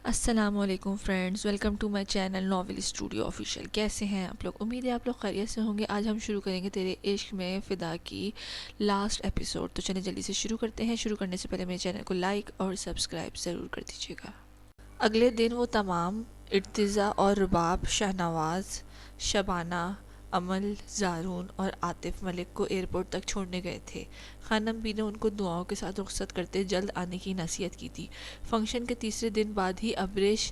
السلام علیکم friends, welcome to my channel novel studio official. کیسے ہیں آپ لوگ؟ امید ہے آپ لوگ خیریت سے ہوں گے۔ آج ہم شروع کریں گے تیرے عشق میں فدا کی لاسٹ ایپیسوڈ۔ تو چلیں جلدی سے شروع کرتے ہیں۔ شروع کرنے سے پہلے میرے چینل کو لائک اور سبسکرائب ضرور کر دیجیے گا۔ اگلے دن وہ تمام ارتضیٰ اور رباب، شاہنواز، شبانہ، امل، زارون اور عاطف ملک کو ایئرپورٹ تک چھوڑنے گئے تھے۔ خانم بی نے ان کو دعاؤں کے ساتھ رخصت کرتے جلد آنے کی نصیحت کی تھی۔ فنکشن کے تیسرے دن بعد ہی ابریش،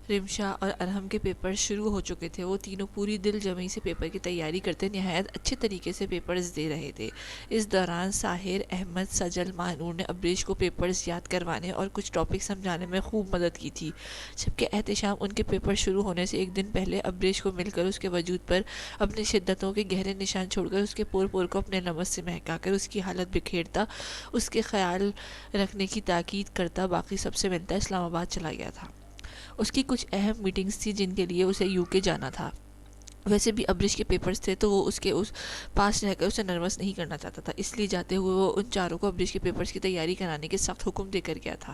رمشا اور ارحم کے پیپر شروع ہو چکے تھے۔ وہ تینوں پوری دل جمعی سے پیپر کی تیاری کرتے نہایت اچھے طریقے سے پیپرز دے رہے تھے۔ اس دوران ساحر، احمد، سجل، ماہنور نے ابریش کو پیپرز یاد کروانے اور کچھ ٹاپک سمجھانے میں خوب مدد کی تھی، جبکہ احتشام ان کے پیپر شروع ہونے سے ایک دن پہلے ابریش کو مل کر اس کے وجود پر اپنی شدتوں کے گہرے نشان چھوڑ کر اس کے پور پور کو اپنے لمس سے مہکا کر اس کی حالت بکھیرتا، اس کے خیال رکھنے کی تاکید کرتا، باقی سب سے ملتا اسلام آباد چلا گیا تھا۔ اس کی کچھ اہم میٹنگز تھی جن کے لیے اسے UK جانا تھا۔ ویسے بھی ابریش کے پیپرز تھے تو وہ اس کے پاس رہ کر اسے نروس نہیں کرنا چاہتا تھا، اس لیے جاتے ہوئے وہ ان چاروں کو ابریش کے پیپرز کی تیاری کرانے کے سخت حکم دے کر گیا تھا۔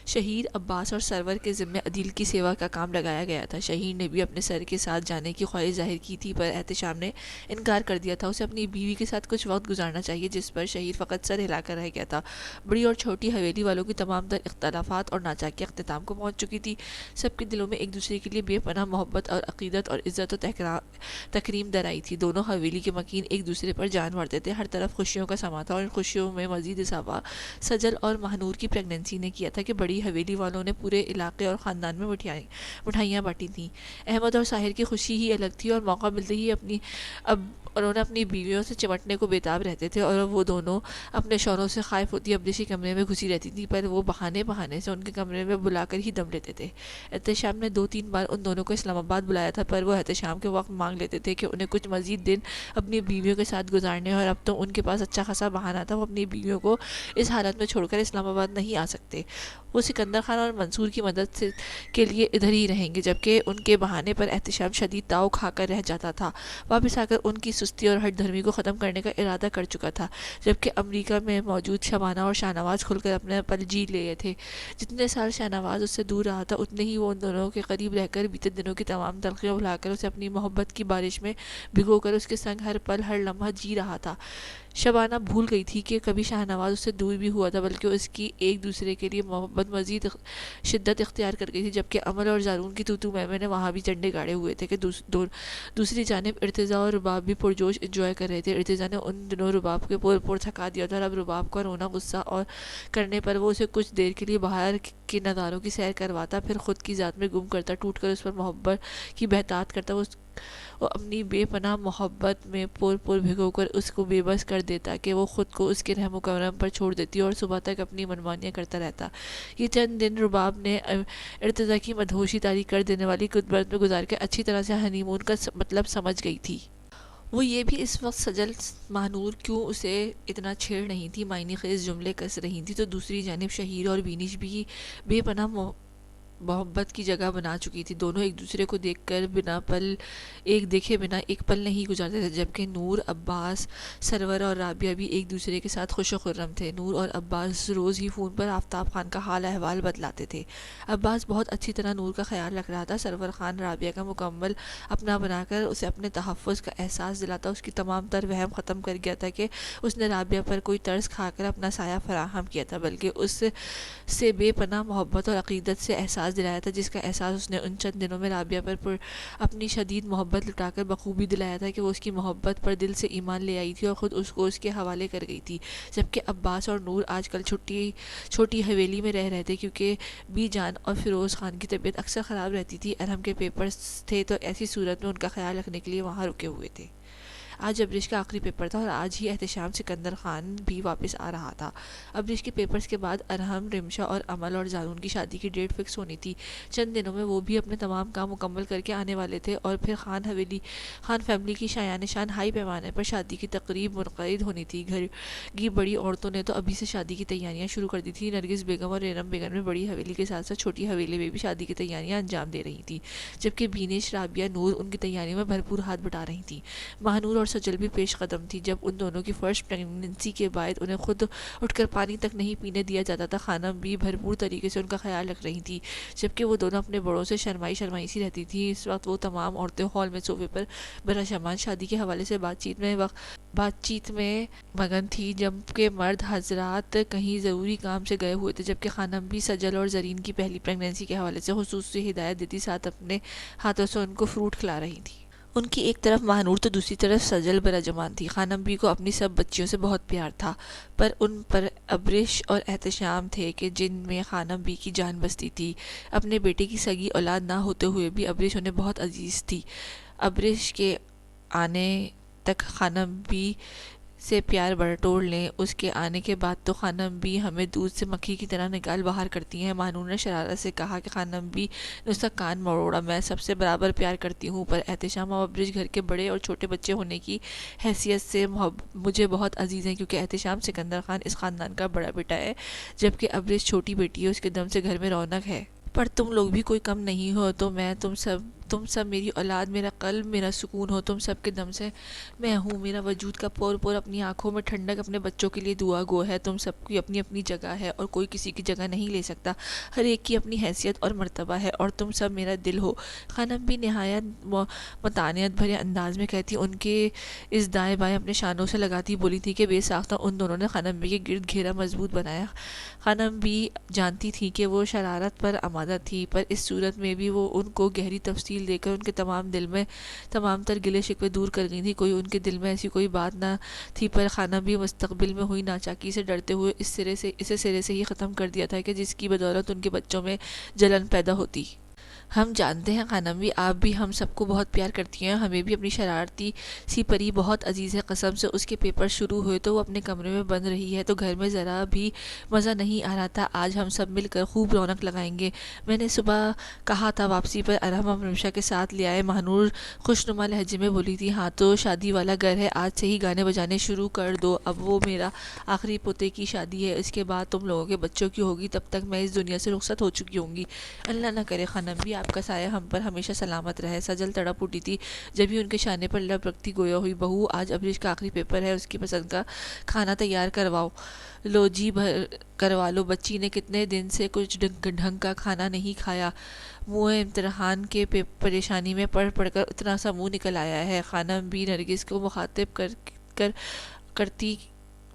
شہیر، عباس اور سرور کے ذمے عدیل کی سیوا کا کام لگایا گیا تھا۔ شہیر نے بھی اپنے سر کے ساتھ جانے کی خواہش ظاہر کی تھی، پر احتشام نے انکار کر دیا تھا۔ اسے اپنی بیوی کے ساتھ کچھ وقت گزارنا چاہیے، جس پر شہیر فقط سر ہلا کر رہ گیا تھا۔ بڑی اور چھوٹی حویلی والوں کی تمام تر اختلافات اور ناچاکیاں اختتام کو پہنچ چکی تھی۔ سب کے دلوں میں ایک دوسرے کے لیے بے پناہ محبت اور عقیدت اور عزت و تکریم درائی تھی۔ دونوں حویلی کے مکین ایک دوسرے پر جان مارتے تھے۔ ہر طرف خوشیوں کا سما تھا، اور ان خوشیوں میں مزید اضافہ سجل اور ماہنور کی پریگننسی نے کیا تھا کہ بڑی حویلی والوں نے پورے علاقے اور خاندان میں مٹھائیاں بانٹی تھیں۔ احمد اور ساحر کی خوشی ہی الگ تھی، اور موقع ملتے ہی انہوں نے اپنی بیویوں سے چمٹنے کو بےتاب رہتے تھے، اور وہ دونوں اپنے شوہروں سے خائف ہوتی ابریشی کمرے میں گھسی رہتی تھی، پر وہ بہانے سے ان کے کمرے میں بلا کر ہی دم لیتے تھے۔ احتشام نے 2-3 بار ان دونوں کو اسلام آباد بلایا تھا، پر وہ احتشام کے وقت مانگ لیتے تھے کہ انہیں کچھ مزید دن اپنی بیویوں کے ساتھ گزارنے، اور اب تو ان کے پاس اچھا خاصا بہانہ تھا۔ وہ اپنی بیویوں کو اس حالت میں چھوڑ کر اسلام آباد نہیں آ سکتے۔ وہ سکندر خان اور منصور کی مدد کے لیے ادھر ہی رہیں گے، جبکہ ان کے بہانے پر احتشام شدید تاؤ کھا کر رہ جاتا تھا۔ واپس آ کر ان کی سستی اور ہٹ دھرمی کو ختم کرنے کا ارادہ کر چکا تھا، جبکہ امریکہ میں موجود شبانہ اور شاہنواز کھل کر اپنے پل جی لیے تھے۔ جتنے سال شاہنواز اس سے دور رہا تھا، اتنے ہی وہ ان دونوں کے قریب رہ کر بیتے دنوں کی تمام تلخیاں بھلا کر اسے اپنی محبت کی بارش میں بھگو کر اس کے سنگ ہر پل ہر لمحہ جی رہا تھا۔ شبانہ بھول گئی تھی کہ کبھی شاہنواز اس سے دور بھی ہوا تھا، بلکہ اس کی ایک دوسرے کے لیے محبت مزید شدت اختیار کر گئی تھی، جبکہ امل اور زارون کی تو میں نے وہاں بھی جھنڈے گاڑے ہوئے تھے کہ دوسری جانب ارتضیٰ اور رباب بھی پرجوش انجوائے کر رہے تھے۔ ارتضیٰ نے ان دنوں رباب کے پور تھکا دیا تھا، اور اب رباب کا رونا غصہ اور کرنے پر وہ اسے کچھ دیر کے لیے باہر کے نظاروں کی سیر کرواتا، پھر خود کی ذات میں گم کرتا، ٹوٹ کر اس پر محبت کی بہتات کرتا۔ وہ اپنی بے پناہ محبت میں پور بھگو کر اس کو بے بس کر دیتا کہ وہ خود کو اس کے رحم و کرم پر چھوڑ دیتی، اور صبح تک اپنی منمانیاں کرتا رہتا۔ یہ چند دن رباب نے ارتضیٰ کی مدہوشی طاری کر دینے والی کدبرت میں گزار کے اچھی طرح سے ہنی مون کا مطلب سمجھ گئی تھی۔ وہ یہ بھی اس وقت سجل، ماہنور کیوں اسے اتنا چھیڑ رہی تھی، معنی خیز جملے کس رہی تھی، تو دوسری جانب شہیر اور بینش بھی بے پناہ محبت کی جگہ بنا چکی تھی۔ دونوں ایک دوسرے کو دیکھے بنا ایک پل نہیں گزارتے تھے، جبکہ نور، عباس، سرور اور رابعہ بھی ایک دوسرے کے ساتھ خوش و خرم تھے۔ نور اور عباس روز ہی فون پر آفتاب خان کا حال احوال بتلاتے تھے۔ عباس بہت اچھی طرح نور کا خیال رکھ رہا تھا۔ سرور خان رابعہ کا مکمل اپنا بنا کر اسے اپنے تحفظ کا احساس دلاتا، اس کی تمام تر وہم ختم کر گیا تھا کہ اس نے رابعہ پر کوئی طرز کھا کر اپنا سایہ فراہم کیا تھا، بلکہ اس سے بے پناہ محبت اور عقیدت سے احساس دلایا تھا، جس کا احساس اس نے ان چند دنوں میں رابعہ پر اپنی شدید محبت لٹا کر بخوبی دلایا تھا کہ وہ اس کی محبت پر دل سے ایمان لے آئی تھی اور خود اس کو اس کے حوالے کر گئی تھی۔ جبکہ عباس اور نور آج کل چھوٹی حویلی میں رہ رہے تھے، کیونکہ بی جان اور فیروز خان کی طبیعت اکثر خراب رہتی تھی۔ ارحم کے پیپرز تھے، تو ایسی صورت میں ان کا خیال رکھنے کے لیے وہاں رکے ہوئے تھے۔ آج ابریش کا آخری پیپر تھا، اور آج ہی احتشام سکندر خان بھی واپس آ رہا تھا۔ ابریش کے پیپرز کے بعد ارحم، رمشا اور امل اور زارون کی شادی کی ڈیٹ فکس ہونی تھی۔ چند دنوں میں وہ بھی اپنے تمام کام مکمل کر کے آنے والے تھے، اور پھر خان فیملی کی شایان شان ہائی پیمانے پر شادی کی تقریب منعقد ہونی تھی۔ گھر کی بڑی عورتوں نے تو ابھی سے شادی کی تیاریاں شروع کر دی تھی۔ نرگس بیگم اور ریرم بیگم نے بڑی حویلی کے ساتھ ساتھ چھوٹی حویلی میں بھی شادی کی تیاریاں انجام دے رہی تھیں، جبکہ بینش، رابعہ، نور ان کی تیاریوں میں بھرپور ہاتھ بٹا رہی تھیں۔ ماہنور اور اور سجل بھی پیش قدم تھی۔ جب ان دونوں کی فرسٹ پریگننسی کے بعد انہیں خود اٹھ کر پانی تک نہیں پینے دیا جاتا تھا، خانم بھی بھرپور طریقے سے ان کا خیال رکھ رہی تھی، جبکہ وہ دونوں اپنے بڑوں سے شرمائی سی رہتی تھیں۔ اس وقت وہ تمام عورتیں ہال میں صوفے پر براشمان شادی کے حوالے سے بات چیت میں مگن تھی، جبکہ مرد حضرات کہیں ضروری کام سے گئے ہوئے تھے، جبکہ خانم بھی سجل اور زرین کی پہلی پریگننسی کے حوالے سے خصوصی ہدایت دیتی ساتھ اپنے ہاتھوں سے ان کو فروٹ کھلا رہی تھی۔ ان کی ایک طرف مہنور تو دوسری طرف سجل براجمان تھی۔ خانم بی کو اپنی سب بچیوں سے بہت پیار تھا، پر ان پر ابرش اور احتشام تھے کہ جن میں خانم بی کی جان بستی تھی۔ اپنے بیٹے کی سگی اولاد نہ ہوتے ہوئے بھی ابرش انہیں بہت عزیز تھی۔ ابرش کے آنے تک خانم بی سے پیار بٹور لیں، اس کے آنے کے بعد تو خانم بی ہمیں دودھ سے مکھی کی طرح نکال باہر کرتی ہیں۔ مہنور نے شرارت سے کہا کہ خانم بی نے اس کا کان مروڑا، میں سب سے برابر پیار کرتی ہوں، پر احتشام اور ابرش گھر کے بڑے اور چھوٹے بچے ہونے کی حیثیت سے مجھے بہت عزیز ہیں، کیونکہ احتشام سکندر خان اس خاندان کا بڑا بیٹا ہے، جبکہ ابرش چھوٹی بیٹی ہے، اس کے دم سے گھر میں رونق ہے۔ پر تم لوگ بھی کوئی کم نہیں ہو، تو میں تم سب میری اولاد، میرا قلب، میرا سکون ہو، تم سب کے دم سے میں ہوں، میرا وجود کا پور پور، اپنی آنکھوں میں ٹھنڈک، اپنے بچوں کے لیے دعا گو ہے۔ تم سب کی اپنی اپنی جگہ ہے اور کوئی کسی کی جگہ نہیں لے سکتا، ہر ایک کی اپنی حیثیت اور مرتبہ ہے، اور تم سب میرا دل ہو۔ خانم بھی نہایت متانیت بھرے انداز میں کہتی، ان کے اس دائیں بائیں اپنے شانوں سے لگاتی بولی تھی کہ بے ساختہ ان دونوں نے خانم بی کے گرد گھیرا مضبوط بنایا۔ خانم بی جانتی تھی کہ وہ شرارت پر آمادہ تھی، پر اس صورت میں بھی وہ ان کو گہری تفصیل دے کر ان کے دل میں تمام تر گلے شکوے دور کر گئی تھی۔ کوئی ان کے دل میں ایسی کوئی بات نہ تھی، پر خانم بھی مستقبل میں ہوئی ناچاکی سے ڈرتے ہوئے اسے سرے سے ہی ختم کر دیا تھا کہ جس کی بدولت ان کے بچوں میں جلن پیدا ہوتی۔ ہم جانتے ہیں خانم بھی، آپ بھی ہم سب کو بہت پیار کرتی ہیں، ہمیں بھی اپنی شرارتی سی پری بہت عزیز ہے، قسم سے اس کے پیپر شروع ہوئے تو وہ اپنے کمرے میں بند رہی ہے تو گھر میں ذرا بھی مزہ نہیں آ رہا تھا۔ آج ہم سب مل کر خوب رونق لگائیں گے، میں نے صبح کہا تھا، واپسی پر ارحم رمشا کے ساتھ لے آئے۔ مہنور خوشنما لہجے میں بولی تھی، ہاں تو شادی والا گھر ہے، آج سے ہی گانے بجانے شروع کر دو، اب وہ میرا آخری پوتے کی شادی ہے، اس کے بعد تم لوگوں کے بچوں کی ہوگی، تب تک میں اس دنیا سے رخصت ہو چکی ہوں گی۔ اللہ نہ کرے خانم بھی آپ کا سایہ ہم پر ہمیشہ سلامت رہے۔ سجل تڑپ اٹھی تھی جب ہی ان کے شانے پر لب رکھتی، گویا ہوئی، بہو آج ابرش کا آخری پیپر ہے، اس کی پسند کا کھانا تیار کرواؤ لو جی، کروا لو، بچی نے کتنے دن سے کچھ ڈھنگ کا کھانا نہیں کھایا، منہ امتحان کے پریشانی میں پڑھ کر اتنا سا منہ نکل آیا ہے۔ خانم بھی نرگس کو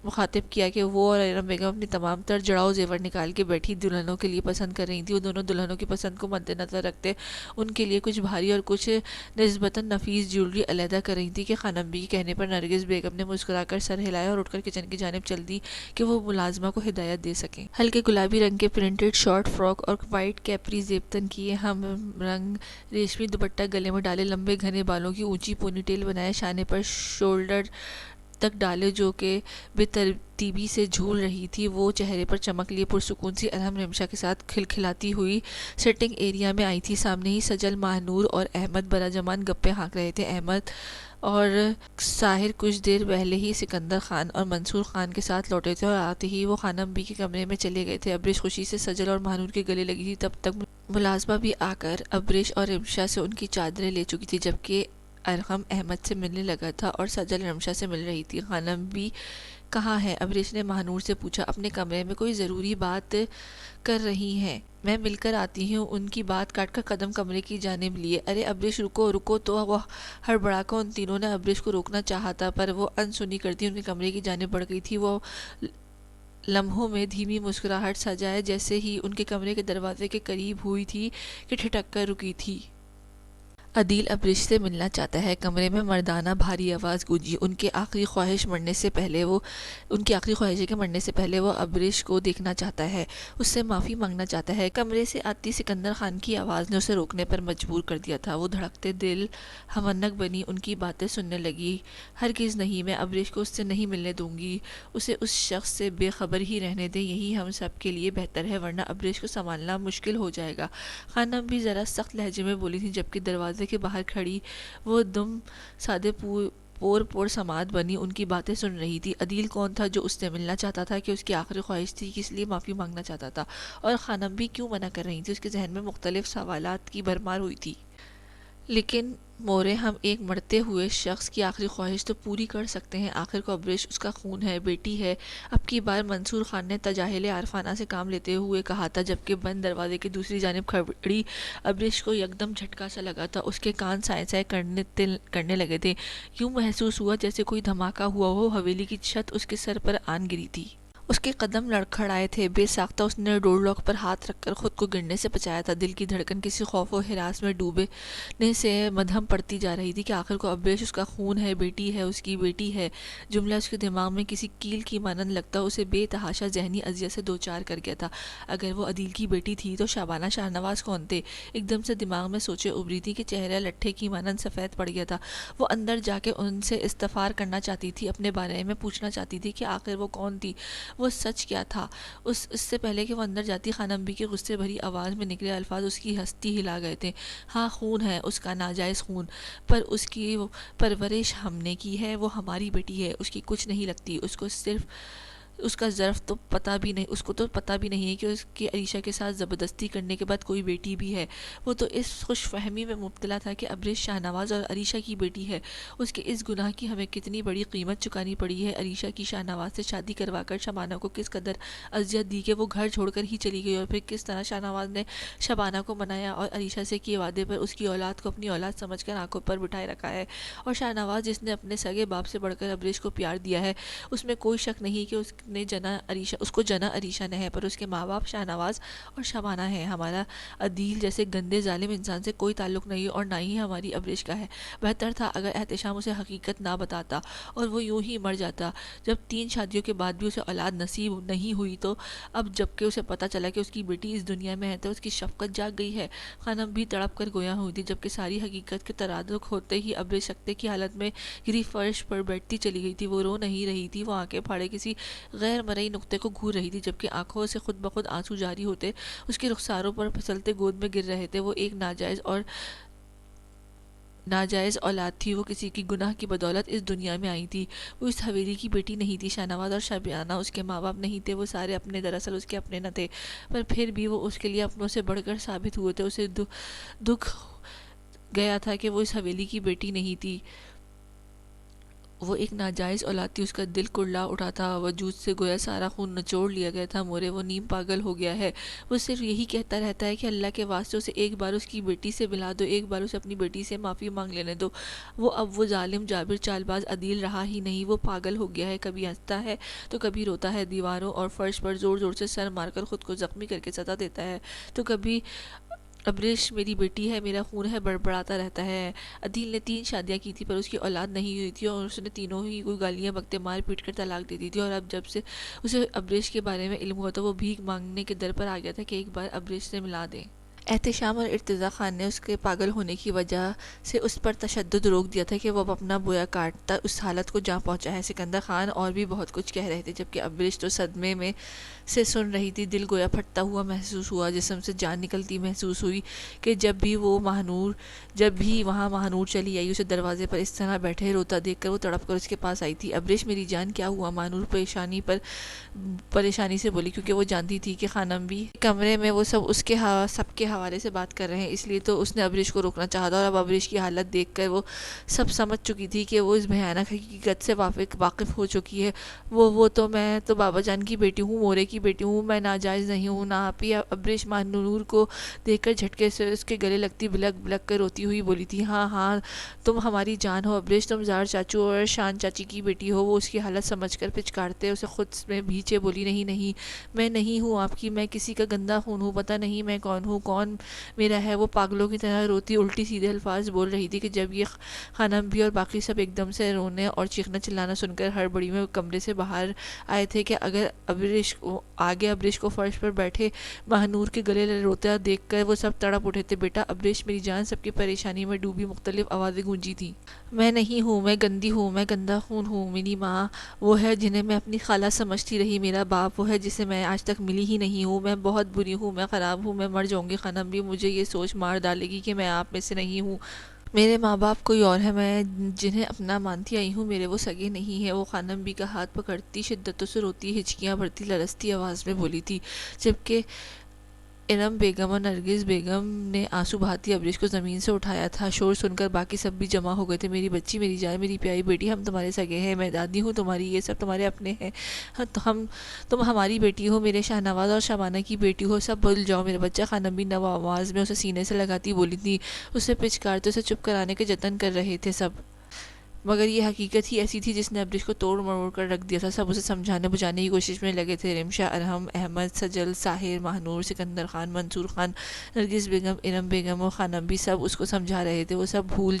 مخاطب کیا کہ وہ اور ارم بیگم اپنی تمام تر جڑاؤ زیور نکال کے بیٹھی دلہنوں کے لیے پسند کر رہی تھی۔ وہ دونوں دلہنوں کی پسند کو مد نظر رکھتے ان کے لیے کچھ بھاری اور کچھ نسبتاً نفیس جیولری علیحدہ کر رہی تھی کہ خانم بی کے کہنے پر نرگس بیگم نے مسکرا کر سر ہلایا اور اٹھ کر کچن کی جانب چل دی کہ وہ ملازمہ کو ہدایت دے سکیں۔ ہلکے گلابی رنگ کے پرنٹڈ شارٹ فراک اور وائٹ کیپری زیبتن کیے ہم رنگ ریشمی دوپٹہ گلے میں ڈالے، لمبے گھنے بالوں کی اونچی پونی ٹیل بنائے، شانے پر شولڈر تک ڈالے جو کہ بے ترتیبی سے جھول رہی تھی، وہ چہرے پر چمک لیے پرسکون سی ارحم رمشا کے ساتھ کھلکھلاتی ہوئی سٹنگ ایریا میں آئی تھی۔ سامنے ہی سجل، مہنور اور احمد براجمان گپے ہانک رہے تھے۔ احمد اور ساحر کچھ دیر پہلے ہی سکندر خان اور منصور خان کے ساتھ لوٹے تھے اور آتے ہی وہ خانم بی کے کمرے میں چلے گئے تھے۔ ابرش خوشی سے سجل اور مہنور کے گلے لگی تھی، تب تک ملازمہ بھی آ کر ابرش اور رمشا سے ان کی چادریں لے چکی تھی، جبکہ ارحم احمد سے ملنے لگا تھا اور سجل رمشا سے مل رہی تھی۔ خانم بھی کہاں ہے؟ ابرش نے مہنور سے پوچھا۔ اپنے کمرے میں کوئی ضروری بات کر رہی ہیں، میں مل کر آتی ہوں، ان کی بات کاٹ کر قدم کمرے کی جانب لیے۔ ارے ابرش رکو تو وہ ہڑبڑا کر ان تینوں نے ابرش کو روکنا چاہا تھا، پر وہ انسنی کرتی ان کے کمرے کی جانب بڑھ گئی تھی۔ وہ لمحوں میں دھیمی مسکراہٹ سجائے جیسے ہی ان کے کمرے کے دروازے کے قریب ہوئی تھی کہ ٹھٹک کر رکی تھی۔ عدیل ابرش سے ملنا چاہتا ہے، کمرے میں مردانہ بھاری آواز گونجی۔ ان کی آخری خواہش ہے کہ مرنے سے پہلے وہ ابرش کو دیکھنا چاہتا ہے، اس سے معافی مانگنا چاہتا ہے۔ کمرے سے آتی سکندر خان کی آواز نے اسے روکنے پر مجبور کر دیا تھا۔ وہ دھڑکتے دل ہمنگ بنی ان کی باتیں سننے لگی۔ ہرگز نہیں، میں ابرش کو اس سے نہیں ملنے دوں گی، اسے اس شخص سے بے خبر ہی رہنے دیں، یہی ہم سب کے لیے بہتر ہے، ورنہ ابرش کو سنبھالنا مشکل ہو جائے گا۔ خانم بھی ذرا سخت لہجے میں بولی تھی، جبکہ دروازے کے باہر کھڑی وہ دم سادے پور سماعت بنی ان کی باتیں سن رہی تھی۔ عدیل کون تھا جو اس سے ملنا چاہتا تھا؟ کہ اس کی آخری خواہش تھی، کس لیے معافی مانگنا چاہتا تھا، اور خانم بھی کیوں منع کر رہی تھی؟ اس کے ذہن میں مختلف سوالات کی بھرمار ہوئی تھی۔ لیکن مورے ہم ایک مرتے ہوئے شخص کی آخری خواہش تو پوری کر سکتے ہیں، آخر کو ابریش اس کا خون ہے، بیٹی ہے۔ اب کی بار منصور خان نے تجاہل عارفانہ سے کام لیتے ہوئے کہا تھا، جبکہ بند دروازے کی دوسری جانب کھڑی ابریش کو یکدم جھٹکا سا لگا تھا، اس کے کان سائیں سائیں کرنے لگے تھے، یوں محسوس ہوا جیسے کوئی دھماکہ ہوا ہو، حویلی کی چھت اس کے سر پر آن گری تھی۔ اس کے قدم لڑکھڑائے تھے، بے ساختہ اس نے ڈور لاک پر ہاتھ رکھ کر خود کو گرنے سے بچایا تھا، دل کی دھڑکن کسی خوف و ہراس میں ڈوبنے سے مدھم پڑتی جا رہی تھی کہ آخر کو ابریش اس کا خون ہے، بیٹی ہے، اس کی بیٹی ہے۔ جملہ اس کے دماغ میں کسی کیل کی مانند لگتا اسے بے تحاشا ذہنی اذیت سے دوچار کر گیا تھا۔ اگر وہ عدیل کی بیٹی تھی تو شبانہ شاہنواز کون تھے؟ ایک دم سے دماغ میں سوچیں ابھری تھی کہ چہرہ لٹھے کی مانند سفید پڑ گیا تھا۔ وہ اندر جا کے ان سے استفسار کرنا چاہتی تھی، اپنے بارے میں پوچھنا چاہتی تھی کہ آخر وہ کون تھی، وہ سچ کیا تھا۔ اس سے پہلے کہ وہ اندر جاتی، خانم بی کی غصے بھری آواز میں نکلے الفاظ اس کی ہستی ہلا گئے تھے۔ ہاں، خون ہے اس کا، ناجائز خون، پر اس کی پرورش ہم نے کی ہے، وہ ہماری بیٹی ہے، اس کی کچھ نہیں لگتی، اس کو صرف اس کا ظرف تو پتہ بھی نہیں، اس کو تو پتہ بھی نہیں ہے کہ اس کی عریشہ کے ساتھ زبردستی کرنے کے بعد کوئی بیٹی بھی ہے۔ وہ تو اس خوش فہمی میں مبتلا تھا کہ ابریش شاہنواز اور عریشہ کی بیٹی ہے۔ اس کے اس گناہ کی ہمیں کتنی بڑی قیمت چکانی پڑی ہے۔ عریشہ کی شاہنواز سے شادی کروا کر شبانہ کو کس قدر اذیت دی کہ وہ گھر چھوڑ کر ہی چلی گئی، اور پھر کس طرح شاہنواز نے شبانہ کو منایا اور عریشہ سے کیے وعدے پر اس کی اولاد کو اپنی اولاد سمجھ کر آنکھوں پر بٹھائے رکھا ہے۔ اور شاہنواز جس نے اپنے سگے باپ سے بڑھ کر ابریش کو پیار دیا ہے، اس میں کوئی شک نہیں کہ اس کو جنا عریشہ نے ہے، پر اس کے ماں باپ شاہنواز اور شبانہ ہیں۔ ہمارا عدیل جیسے گندے ظالم انسان سے کوئی تعلق نہیں، اور نہ ہی ہماری ابریش کا ہے۔ بہتر تھا اگر احتشام اسے حقیقت نہ بتاتا اور وہ یوں ہی مر جاتا۔ جب 3 شادیوں کے بعد بھی اسے اولاد نصیب نہیں ہوئی، تو اب جب کہ اسے پتہ چلا کہ اس کی بیٹی اس دنیا میں ہے تو اس کی شفقت جاگ گئی ہے۔ خانم بھی تڑپ کر گویا ہوئی تھی، جبکہ ساری حقیقت کے ترادف ہوتے ہی ابریش سکتے کی حالت میں گری فرش پر بیٹھتی چلی گئی تھی۔ وہ رو نہیں رہی تھی، وہ آنکھیں پھاڑے کسی غیر مرئی نقطے کو گھور رہی تھی، جبکہ آنکھوں سے خود بخود آنسو جاری ہوتے اس کے رخساروں پر پھسلتے گود میں گر رہے تھے۔ وہ ایک ناجائز اولاد تھی، وہ کسی کی گناہ کی بدولت اس دنیا میں آئی تھی۔ وہ اس حویلی کی بیٹی نہیں تھی، شاہنواز اور شبانہ اس کے ماں باپ نہیں تھے، وہ سارے اپنے دراصل اس کے اپنے نہ تھے، پر پھر بھی وہ اس کے لیے اپنوں سے بڑھ کر ثابت ہوئے تھے۔ اسے دکھ گیا تھا کہ وہ اس حویلی کی بیٹی نہیں تھی، وہ ایک ناجائز اولاد تھی۔ اس کا دل کڑلا اٹھا تھا، وجود سے گویا سارا خون نچوڑ لیا گیا تھا۔ مورے وہ نیم پاگل ہو گیا ہے، وہ صرف یہی کہتا رہتا ہے کہ اللہ کے واسطے اسے ایک بار اس کی بیٹی سے ملا دو، ایک بار اسے اپنی بیٹی سے معافی مانگ لینے دو۔ اب وہ ظالم جابر چال باز عدیل رہا ہی نہیں، وہ پاگل ہو گیا ہے، کبھی ہنستا ہے تو کبھی روتا ہے، دیواروں اور فرش پر زور زور سے سر مار کر خود کو زخمی کر کے سزا دیتا ہے، تو کبھی ابریش میری بیٹی ہے، میرا خون ہے بڑبڑاتا رہتا ہے۔ عدیل نے 3 شادیاں کی تھی، پر اس کی اولاد نہیں ہوئی تھی، اور اس نے تینوں ہی کوئی گالیاں بکتے مار پیٹ کر طلاق دے دی تھی۔ اور اب جب سے اسے ابریش کے بارے میں علم ہوا تو وہ بھیک مانگنے کے در پر آ گیا تھا کہ ایک بار ابریش سے ملا دیں۔ احتشام اور ارتضیٰ خان نے اس کے پاگل ہونے کی وجہ سے اس پر تشدد روک دیا تھا کہ وہ اب اپنا بویا کاٹتا اس حالت کو جا پہنچا ہے۔ سکندر خان اور بھی بہت کچھ کہہ رہے تھے، جبکہ ابریش تو صدمے میں سے سن رہی تھی۔ دل گویا پھٹتا ہوا محسوس ہوا، جسم سے جان نکلتی محسوس ہوئی کہ جب بھی وہاں مہنور چلی آئی، اسے دروازے پر اس طرح بیٹھے روتا دیکھ کر وہ تڑپ کر اس کے پاس آئی تھی۔ ابریش میری جان کیا ہوا؟ مہنور پریشانی سے بولی، کیونکہ وہ جانتی تھی کہ خانم بھی کمرے میں وہ سب کے حوالے سے بات کر رہے ہیں، اس لیے تو اس نے ابریش کو روکنا چاہا تھا، اور اب ابریش کی حالت دیکھ کر وہ سب سمجھ چکی تھی کہ وہ اس بھیانک حقیقت سے واقف ہو چکی ہے۔ میں تو بابا جان کی بیٹی ہوں، مورے کی بیٹی ہوں، میں ناجائز نہیں ہوں، نہ آپ ہی۔ ابریش مہنور کو دیکھ کر جھٹکے سے اس کے گلے لگتی بلک بلک کر روتی ہوئی بولی تھی، ہاں ہاں، تم ہماری جان ہو ابریش، تم زار چاچو اور شان چاچی کی بیٹی ہو۔ وہ اس کی حالت سمجھ کر پچکارتے اسے خود میں بھیچے بولی، نہیں نہیں، میں نہیں ہوں آپ کی، میں کسی کا گندا خون ہوں، پتہ نہیں میں کون ہوں، کون میرا ہے۔ وہ پاگلوں کی طرح روتی الٹی سیدھے الفاظ بول رہی تھی کہ جب یہ خانم بھی اور باقی سب ایک دم سے رونے اور چیخنا چلانا سن کر ہڑبڑی میں کمرے سے باہر آئے تھے کہ ابریش کو فرش پر بیٹھے مہنور کے گلے روتا دیکھ کر وہ سب تڑپ اٹھے تھے۔ بیٹا ابریش میری جان، سب کی پریشانی میں ڈوبی مختلف آوازیں گونجی تھیں۔ میں نہیں ہوں، میں گندی ہوں، میں گندا خون ہوں، میری ماں وہ ہے جنہیں میں اپنی خالہ سمجھتی رہی، میرا باپ وہ ہے جسے میں آج تک ملی ہی نہیں ہوں، میں بہت بری ہوں، میں خراب ہوں، میں مر جاؤں گی، خانم بھی مجھے یہ سوچ مار ڈالے گی کہ میں آپ میں سے نہیں ہوں، میرے ماں باپ کوئی اور ہیں، میں جنہیں اپنا مانتی آئی ہوں میرے وہ سگے نہیں ہیں۔ وہ خانم بی کا ہاتھ پکڑتی شدتوں سے روتی، ہچکیاں بھرتی لرزتی آواز میں بولی تھی، جبکہ ارم بیگم اور نرگس بیگم نے آنسو بہاتی ابریش کو زمین سے اٹھایا تھا۔ شور سن کر باقی سب بھی جمع ہو گئے تھے۔ میری بچی، میری جان، میری پیاری بیٹی، ہم تمہارے سگے ہیں، میں دادی ہوں تمہاری، یہ سب تمہارے اپنے ہیں، تم ہماری بیٹی ہو، میرے شاہ نواز اور شبانہ کی بیٹی ہو، سب بھول جاؤ میرا بچہ۔ خانم بھی نوا آواز میں اسے سینے سے لگاتی بولی تھی، اسے پچکارتے اسے چپ کرانے کے جتن کر رہے تھے سب، مگر یہ حقیقت ہی ایسی تھی جس نے ابریش کو توڑ مروڑ کر رکھ دیا تھا۔ سب اسے سمجھانے بجھانے کی کوشش میں لگے تھے، رمشا، ارحم، احمد، سجل، ساحر، ماہنور، سکندر خان، منصور خان، نرگس بیگم، ارم بیگم اور خانم بھی سب اس کو سمجھا رہے تھے وہ سب بھول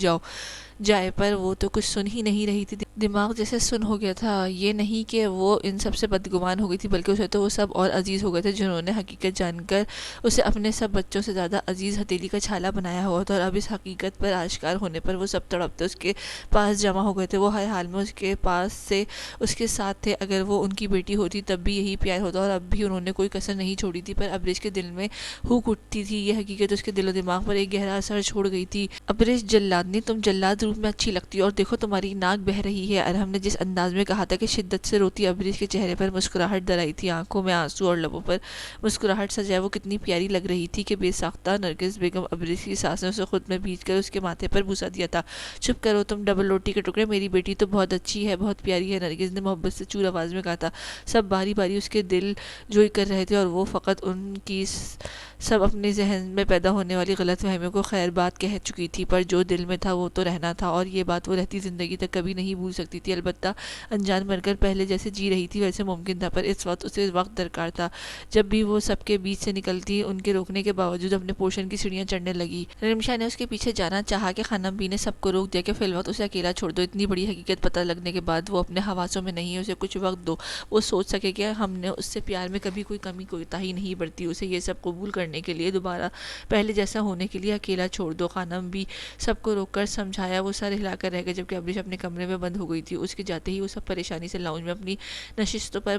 جائے پر وہ تو کچھ سن ہی نہیں رہی تھی۔ دماغ جیسے سن ہو گیا تھا۔ یہ نہیں کہ وہ ان سب سے بدگمان ہو گئی تھی، بلکہ اسے تو وہ سب اور عزیز ہو گئے تھے جنہوں نے حقیقت جان کر اسے اپنے سب بچوں سے زیادہ عزیز ہتھیلی کا چھالا بنایا ہوا تھا، اور اب اس حقیقت پر آشکار ہونے پر وہ سب تڑپتے اس کے پاس جمع ہو گئے تھے۔ وہ ہر حال میں اس کے پاس سے اس کے ساتھ تھے۔ اگر وہ ان کی بیٹی ہوتی تب بھی یہی پیار ہوتا، اور اب بھی انہوں نے کوئی کسر نہیں چھوڑی تھی، پر ابریش کے دل میں ہوک اٹھتی تھی۔ یہ حقیقت اس کے دل و دماغ پر ایک گہرا اثر چھوڑ گئی تھی۔ ابریش جلادنی، تم جلاد روپ میں اچھی لگتی ہو، اور دیکھو تمہاری ناک بہہ رہی ہے۔ ارحم نے جس انداز میں کہا تھا کہ شدت سے روتی ابریش کے چہرے پر مسکراہٹ در آئی تھی، آنکھوں میں آنسو اور لبوں پر مسکراہٹ سجائے وہ کتنی پیاری لگ رہی تھی کہ بے ساختہ نرگس بیگم ابریش کی سانس نے اسے خود میں بھیج کر اس کے ماتھے پر بوسا دیا تھا۔ چپ کرو تم ڈبل روٹی کے ٹکڑے، میری بیٹی تو بہت اچھی ہے، بہت پیاری ہے، نرگس نے محبت سے چور آواز میں کہا تھا۔ سب باری باری اس کے دل جوئی کر رہے تھے، اور وہ فقط ان کی سب اپنے ذہن میں پیدا ہونے والی غلط فہمیوں کو خیر بات کہہ چکی تھی، پر جو دل میں تھا وہ تو رہنا تھا، اور یہ بات وہ رہتی زندگی تک کبھی نہیں بھول سکتی تھی۔ البتہ انجان بن کر پہلے جیسے جی رہی تھی ویسے ممکن تھا، پر اس وقت اسے وقت درکار تھا۔ جب بھی وہ سب کے بیچ سے نکلتی ان کے روکنے کے باوجود اپنے پورشن کی سیڑھیاں چڑھنے لگی۔ رمشا نے اس کے پیچھے جانا چاہا کہ خانم بی نے سب کو روک دیا کہ فی الوقت اسے اکیلا چھوڑ دو، اتنی بڑی حقیقت پتہ لگنے کے بعد وہ اپنے حواسوں میں نہیں ہے، اسے کچھ وقت دو، وہ سوچ سکے کہ ہم نے اس سے پیار میں کبھی کوئی کمی کوتاہی نہیں برتی، اسے یہ سب قبول کرنے کے لیے، دوبارہ پہلے جیسا ہونے کے لیے اکیلا چھوڑ دو۔ خانم بھی سب کو روک کر سمجھایا، وہ سر ہلا کر رہ گئے، جبکہ ابریش اپنے کمرے میں بند ہو گئی تھی۔ اس کے جاتے ہی وہ سب پریشانی سے لاؤنج میں اپنی نشستوں پر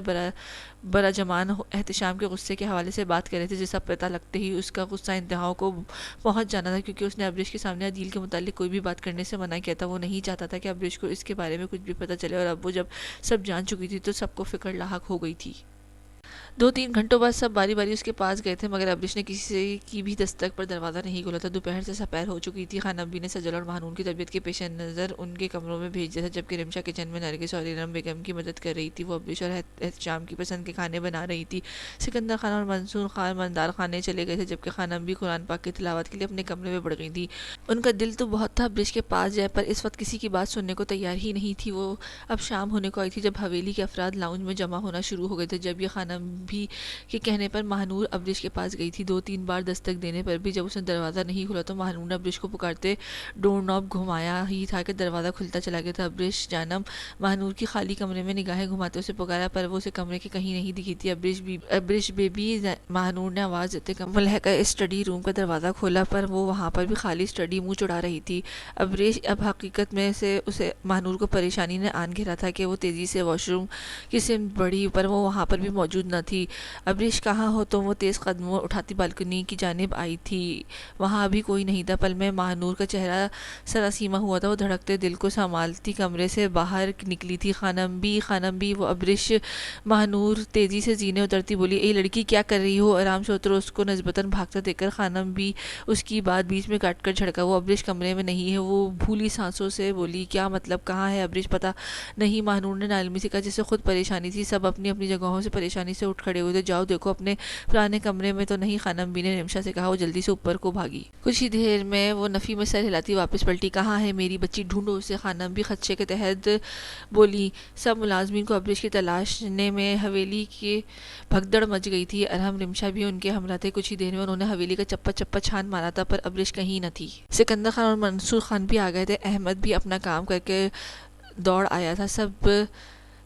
براجمان احتشام کے غصے کے حوالے سے بات کر رہے تھے، جس کا پتہ لگتے ہی اس کا غصہ انتہاؤں کو پہنچ جانا تھا، کیونکہ اس نے ابریش کے سامنے عدیل کے متعلق کوئی بھی بات کرنے سے منع کیا تھا۔ وہ نہیں چاہتا تھا کہ ابریش کو اس کے بارے میں کچھ بھی پتہ چلے، اور اب وہ جب سب جان چکی تھی تو سب کو فکر لاحق ہو گئی تھی۔ 2-3 گھنٹوں بعد سب باری باری اس کے پاس گئے تھے، مگر ابریش نے کسی کی بھی دستک پر دروازہ نہیں کھولا تھا۔ دوپہر سے سپہر ہو چکی تھی۔ خانم بی نے سجل اور ماہنور کی طبیعت کے پیش نظر ان کے کمروں میں بھیج دیا تھا، جبکہ رمشا کچن میں نرگس اور ارم بیگم کی مدد کر رہی تھی۔ وہ ابریش اور احتشام کی پسند کے کھانے بنا رہی تھی۔ سکندر خان اور منصور خان مندار خانے چلے گئے تھے، جبکہ خانم بھی قرآن پاک کی تلاوت کے لیے اپنے کمرے میں بڑھ گئی تھی۔ ان کا دل تو بہت تھا ابریش کے پاس جائے، پر اس وقت کسی کی بات سننے کو تیار ہی نہیں تھی۔ وہ اب شام ہونے کو آئی تھی جب حویلی کے افراد لاؤنج میں جمع ہونا شروع ہو گئے تھے۔ جب یہ خانم بھی کے کہنے پر ماہنور ابریش کے پاس گئی تھی۔ 2-3 بار دستک دینے پر بھی جب اس نے دروازہ نہیں کھولا تو ماہنور نے ابریش کو پکارتے ڈور نوب گھمایا ہی تھا کہ دروازہ کھلتا چلا گیا تھا۔ ابریش جانم ماہنور کی خالی کمرے میں نگاہیں گھماتے اسے پکارا، پر وہ اسے کمرے کے کہیں نہیں دکھی تھی۔ ابریش بیبی، ماہنور نے آواز دیتے کمرے ملحقہ اسٹڈی روم کا دروازہ کھولا، پر وہ وہاں پر بھی خالی اسٹڈی منہ چڑھا رہی تھی۔ ابریش اب حقیقت میں سے اسے ماہنور کو پریشانی نے آن گھیرا تھا کہ وہ تیزی سے واش روم کی سمت بڑھی، پر وہ وہاں پر بھی موجود نہ تھی۔ ابریش کہاں ہو تم؟ وہ تیز قدموں اٹھاتی بالکنی کی جانب آئی تھی، وہاں ابھی کوئی نہیں تھا۔ پل میں ماہنور کا چہرہ سراسیمہ ہوا تھا، وہ دھڑکتے دل کو سنبھالتی کمرے سے باہر نکلی تھی۔ خانم بی، وہ ابریش ماہنور تیزی سے زینے اترتی بولی، اے لڑکی کیا کر رہی ہو؟ آرام سے اترو۔ اس کو نسبتاً بھاگتا دیکھ کر خانم بھی اس کی بات بیچ میں کاٹ کر جھڑکا، وہ ابریش کمرے میں نہیں ہے۔ وہ بھولی سانسوں سے بولی، کیا مطلب؟ کہاں ہے ابریش؟ پتہ نہیں، ماہنور نے نالمی سے کہا جسے خود پریشانی تھی۔ سب اپنی اپنی جگہوں سے پریشانی سے اٹھ کھڑے ہوئے تھے۔ جاؤ دیکھو اپنے پرانے کمرے میں تو نہیں؟ خانم بی نے رمشا سے کہا۔ وہ جلدی سے اوپر کو بھاگی۔ کچھ ہی دیر میں وہ نفی میں سر ہلاتی واپس پلٹی۔ کہاں ہے میری بچی؟ ڈھونڈو اسے۔ خانم بھی خدشے کے تحت بولی۔ سب ملازمین کو ابریش کی تلاشنے میں حویلی کی بھگدڑ مچ گئی تھی۔ ارحم، رمشا بھی ان کے ہمراہ تھے۔ کچھ ہی دیر میں انہوں نے حویلی کا چپا چپا چھان مارا تھا، پر ابریش کہیں نہ تھی۔ سکندر خان اور منصور خان بھی آ گئے تھے۔ احمد بھی اپنا کام کر کے دوڑ آیا تھا۔ سب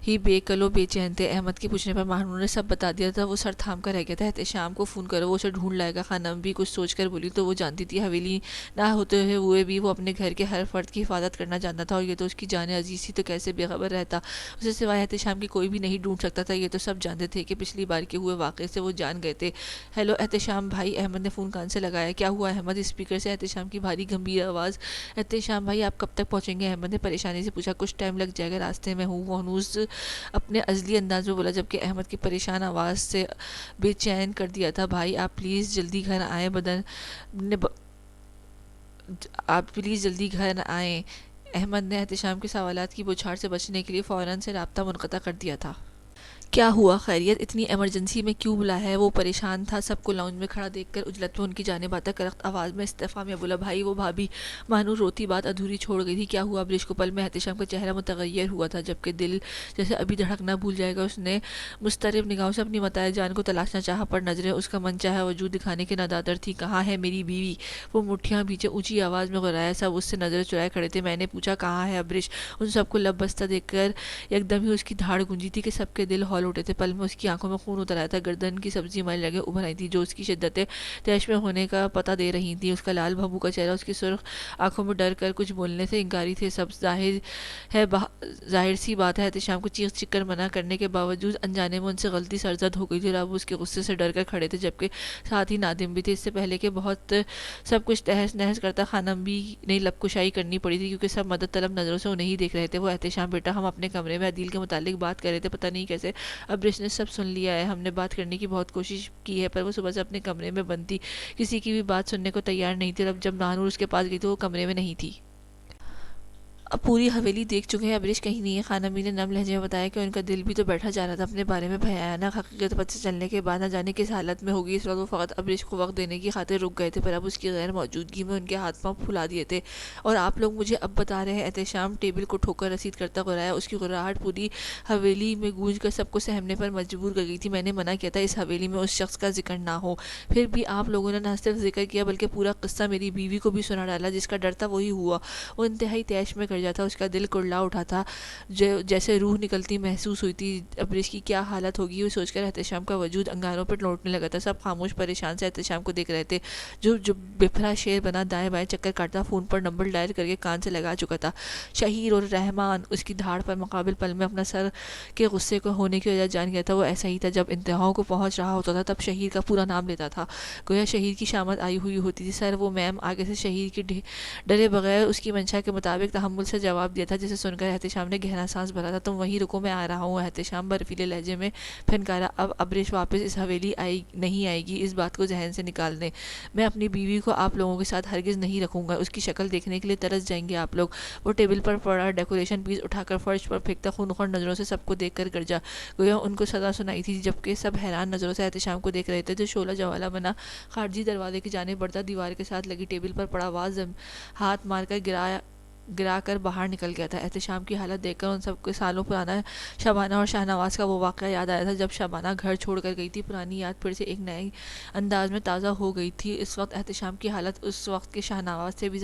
ہی بے کلو بے چین تھے۔ احمد کے پوچھنے پر ماہنور نے سب بتا دیا تھا۔ وہ سر تھام کر رہ گیا تھا۔ احتشام کو فون کرو، وہ اسے ڈھونڈ لائے گا۔ خانم بھی کچھ سوچ کر بولی، تو وہ جانتی تھی حویلی نہ ہوتے ہوئے بھی وہ اپنے گھر کے ہر فرد کی حفاظت کرنا جانتا تھا، اور یہ تو اس کی جان عزیز تھی، تو کیسے بے خبر رہتا؟ اسے سوائے احتشام کے کوئی بھی نہیں ڈھونڈ سکتا تھا۔ یہ تو سب جانتے تھے کہ پچھلی بار کے ہوئے واقعے سے وہ جان گئے تھے۔ ہیلو احتشام بھائی، احمد نے فون کان سے لگایا۔ کیا ہوا احمد؟ اسپیکر سے احتشام کی بھاری گمبھیر آواز۔ احتشام بھائی، آپ کب تک پہنچیں گے؟ احمد نے پریشانی سے پوچھا۔ کچھ ٹائم لگ جائے گا، راستے میں ہوں۔ وہ ہنوز اپنے ازلی انداز میں بولا، جبکہ احمد کی پریشان آواز سے بے چین کر دیا تھا۔ بھائی آپ پلیز جلدی گھر آئیں، آپ پلیز جلدی گھر آئیں۔ احمد نے احتشام کے سوالات کی بوچھاڑ سے بچنے کے لیے فوراً سے رابطہ منقطع کر دیا تھا۔ کیا ہوا؟ خیریت؟ اتنی ایمرجنسی میں کیوں بلایا ہے؟ وہ پریشان تھا۔ سب کو لاؤنج میں کھڑا دیکھ کر اجلت میں ان کی جانب آتا کرخت آواز میں استفہامیہ بولا، بھائی وہ بھابھی۔ مانو روتی بات ادھوری چھوڑ گئی تھی۔ کیا ہوا؟ برش کو پل میں احتشام کا چہرہ متغیر ہوا تھا، جبکہ دل جیسے ابھی دھڑکنا بھول جائے گا۔ اس نے مضطرب نگاہوں سے اپنی متاع جان کو تلاشنا چاہا، پر نظریں اس کا من چاہا وجود دکھانے کے نادر تھی۔ کہاں ہے میری بیوی؟ وہ مٹھیاں بھیجے اونچی آواز میں غرایا۔ سب اس سے نظریں چرائے کھڑے تھے۔ میں نے پوچھا کہاں ہے ابرش؟ ان سب کو لب بستہ دیکھ کر یکدم ہی اس کی دھاڑ گونجی تھی کہ سب کے دل ہول اٹھے تھے۔ پل میں اس کی آنکھوں میں خون اتر آیا تھا، گردن کی سبزی ماری رگیں ابھر آئی تھیں جو اس کی شدت طیش میں ہونے کا پتہ دے رہی تھیں۔ اس کا لال بھبو کا چہرہ اس کی سرخ آنکھوں میں ڈر کر کچھ بولنے سے انکاری تھے۔ سب ظاہر سی بات ہے احتشام کو چیخ چیخ کر منع کرنے کے باوجود انجانے میں ان سے غلطی سرزد ہو گئی تھی، اور اب اس کے غصے سے ڈر کر کھڑے تھے، جبکہ ساتھ ہی نادم بھی تھے۔ اس سے پہلے کہ بہت سب کچھ تہس نہس کرتا، خانم بھی نہیں لب کشائی کرنی پڑی تھی، کیونکہ سب مدد طلب نظروں سے انہیں ہی دیکھ رہے تھے۔ وہ احتشام بیٹا، ہم اپنے کمرے میں عدیل کے متعلق بات کر رہے تھے، پتہ نہیں کیسے ابرش نے سب سن لیا ہے۔ ہم نے بات کرنے کی بہت کوشش کی ہے، پر وہ صبح سے اپنے کمرے میں بند تھی، کسی کی بھی بات سننے کو تیار نہیں تھی، اور اب جب نانور اس کے پاس گئی تو وہ کمرے میں نہیں تھی۔ اب پوری حویلی دیکھ چکے ہیں، ابرش کہیں نہیں ہے۔ خانم نے نم لہجے میں بتایا کہ ان کا دل بھی تو بیٹھا جا رہا تھا اپنے بارے میں بھیانک حقیقت پتہ چلنے کے بعد، نہ جانے کس حالت میں ہوگی۔ اس وقت وہ فقط ابرش کو وقت دینے کی خاطر رک گئے تھے، پر اب اس کی غیر موجودگی میں ان کے ہاتھ پاؤں پھلا دیے تھے۔ اور آپ لوگ مجھے اب بتا رہے ہیں؟ احتشام ٹیبل کو ٹھوکر رسید کرتا غرایا۔ اس کی غراہٹ پوری حویلی میں گونج کر سب کو سہمنے پر مجبور کر گئی تھی۔ میں نے منع کیا تھا اس حویلی میں اس شخص کا ذکر نہ ہو، پھر بھی آپ لوگوں نے نہ صرف ذکر کیا بلکہ پورا قصہ میری بیوی کو بھی سنا ڈالا۔ جس کا ڈر تھا وہی ہوا۔ وہ انتہائی طیش میں گرجا تھا، اس کا دل کرلا اٹھا تھا، جیسے روح نکلتی محسوس ہوئی تھی۔ ابرش کی کیا حالت ہوگی یہ سوچ کر احتشام کا وجود انگاروں پر لوٹنے لگا تھا۔ سب خاموش پریشان سے احتشام کو دیکھ رہے تھے، جو بپھرا شیر بنا دائیں بائیں چکر کاٹتا، فون پر نمبر ڈائل کر کے کان سے لگا چکا تھا۔ شہیر اور رحمان اس کی دھاڑ پر مقابل پل میں اپنا سر کے غصے کو ہونے کی وجہ جان گیا تھا۔ وہ ایسا ہی تھا، جب انتہاؤں کو پہنچ رہا ہوتا تھا تب شہیر کا پورا نام لیتا تھا، گویا شہیر کی شامت آئی ہوئی ہوتی تھی۔ سر وہ میم آگے سے شہیر کی ڈرے بغیر اس کی منشا کے مطابق تحمل سے جواب دیا تھا، جسے سن کر احتشام نے گہرا سانس بھرا تھا۔ تم وہیں رکو، میں آ رہا ہوں۔ احتشام برفیلے لہجے میں پھنکارا، اب ابرش واپس اس حویلی نہیں آئے گی، اس بات کو ذہن سے نکال دیں۔ میں اپنی بیوی کو آپ لوگوں کے ساتھ ہرگز نہیں رکھوں گا، اس کی شکل دیکھنے کے لیے ترس جائیں گے آپ لوگ۔ وہ ٹیبل پر پڑا ڈیکوریشن پیس اٹھا کر فرش پر پھینکتا خونخوار نظروں سے سب کو دیکھ کر گرجا، گویا ان کو سزا سنائی تھی، جبکہ سب حیران نظروں سے احتشام کو دیکھ رہے تھے، جو شعلہ جوالا بنا خارجی دروازے کی جانب بڑھتا دیوار کے ساتھ لگی ٹیبل پر پڑا واز ہاتھ مار کر گرا کر باہر نکل گیا تھا۔ احتشام کی حالت دیکھ کر ان سب کو سالوں پرانا شبانہ اور شاہنواز کا وہ واقعہ یاد آیا تھا جب شبانہ گھر چھوڑ کر گئی تھی۔ پرانی یاد پھر سے ایک نئے انداز میں تازہ ہو گئی تھی۔ اس وقت احتشام کی حالت اس وقت کے شاہنواز سے بھی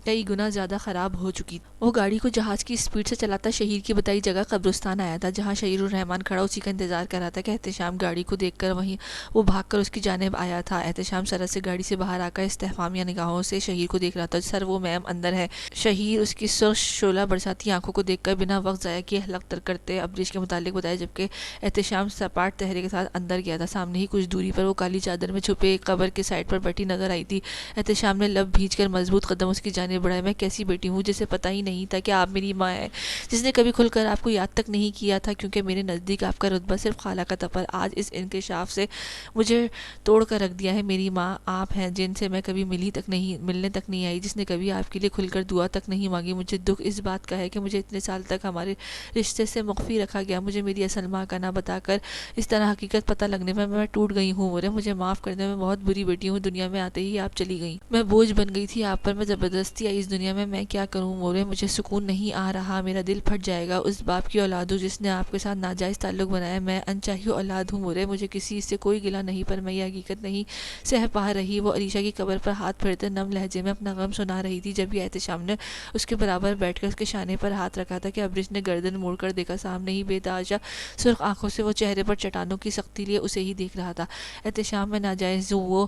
کئی گنا زیادہ خراب ہو چکی تھی۔ وہ گاڑی کو جہاز کی سپیڈ سے چلاتا شہیر کی بتائی جگہ قبرستان آیا تھا، جہاں شہیر الرحمان کھڑا اسی کا انتظار کر رہا تھا کہ احتشام گاڑی کو دیکھ کر وہ بھاگ کر اس کی جانب آیا تھا۔ احتشام سرحد سے گاڑی سے باہر آ کر استفہامیہ نگاہوں سے شہیر کو دیکھ رہا تھا۔ سر وہ میم اندر ہے؟ شہیر اس کی سرخ شعلہ برساتی آنکھوں کو دیکھ کر بنا وقت ضائع کیے حلق تر کرتے ابرش کے متعلق بتایا، جبکہ احتشام سپاٹ چہرے کے ساتھ اندر گیا تھا۔ سامنے ہی کچھ دوری پر وہ کالی چادر میں چھپے ایک قبر کے سائڈ پر بیٹھی نظر آئی تھی۔ احتشام نے لب بھینچ کر مضبوط قدم اس کی جانب بڑھائے۔ میں کیسی بیٹی ہوں جسے پتہ ہی نہیں تھا کہ آپ میری ماں ہیں، جس نے کبھی کھل کر آپ کو یاد تک نہیں کیا تھا، کیونکہ میرے نزدیک آپ کا رتبہ صرف خالہ کا تھا، پر آج اس انکشاف سے مجھے توڑ کر رکھ دیا ہے۔ میری ماں آپ ہیں، جن سے میں کبھی ملنے تک نہیں آئی، جس نے کبھی آپ کے لیے کھل کر دعا تک نہیں مانگی۔ مجھے دکھ اس بات کا ہے کہ مجھے اتنے سال تک ہمارے رشتے سے مخفی رکھا گیا۔ مجھے میری اصل ماں کا نہ بتا کر اس طرح حقیقت پتہ لگنے میں میں ٹوٹ گئی ہوں۔ مجھے معاف کر دیں، میں بہت بری بیٹی ہوں۔ دنیا میں آتے ہی آپ چلی گئیں، میں بوجھ بن گئی تھی آپ پر، میں زبردستی آئی اس دنیا میں کیا کروں؟ مجھے سکون نہیں آ رہا، میرا دل پھٹ جائے گا۔ اس باپ کی اولاد ہوں جس نے آپ کے ساتھ ناجائز تعلق بنایا، میں انچاہی اولاد ہوں۔ مجھے کسی سے کوئی گلہ نہیں، پر میں یہ حقیقت نہیں سہ پا رہی۔ وہ علیشہ کی قبر پر ہاتھ پھیرتے نم لہجے میں اپنا غم سنا رہی تھی، جب یہ احتشام نے اس کے برابر بیٹھ کر اس کے شانے پر ہاتھ رکھا تھا کہ ابرش نے گردن موڑ کر دیکھا۔ سامنے ہی بے تحاشا سرخ آنکھوں سے وہ چہرے پر چٹانوں کی سختی لیے اسے ہی دیکھ رہا تھا۔ احتشام میں ناجائز ہوں۔ وہ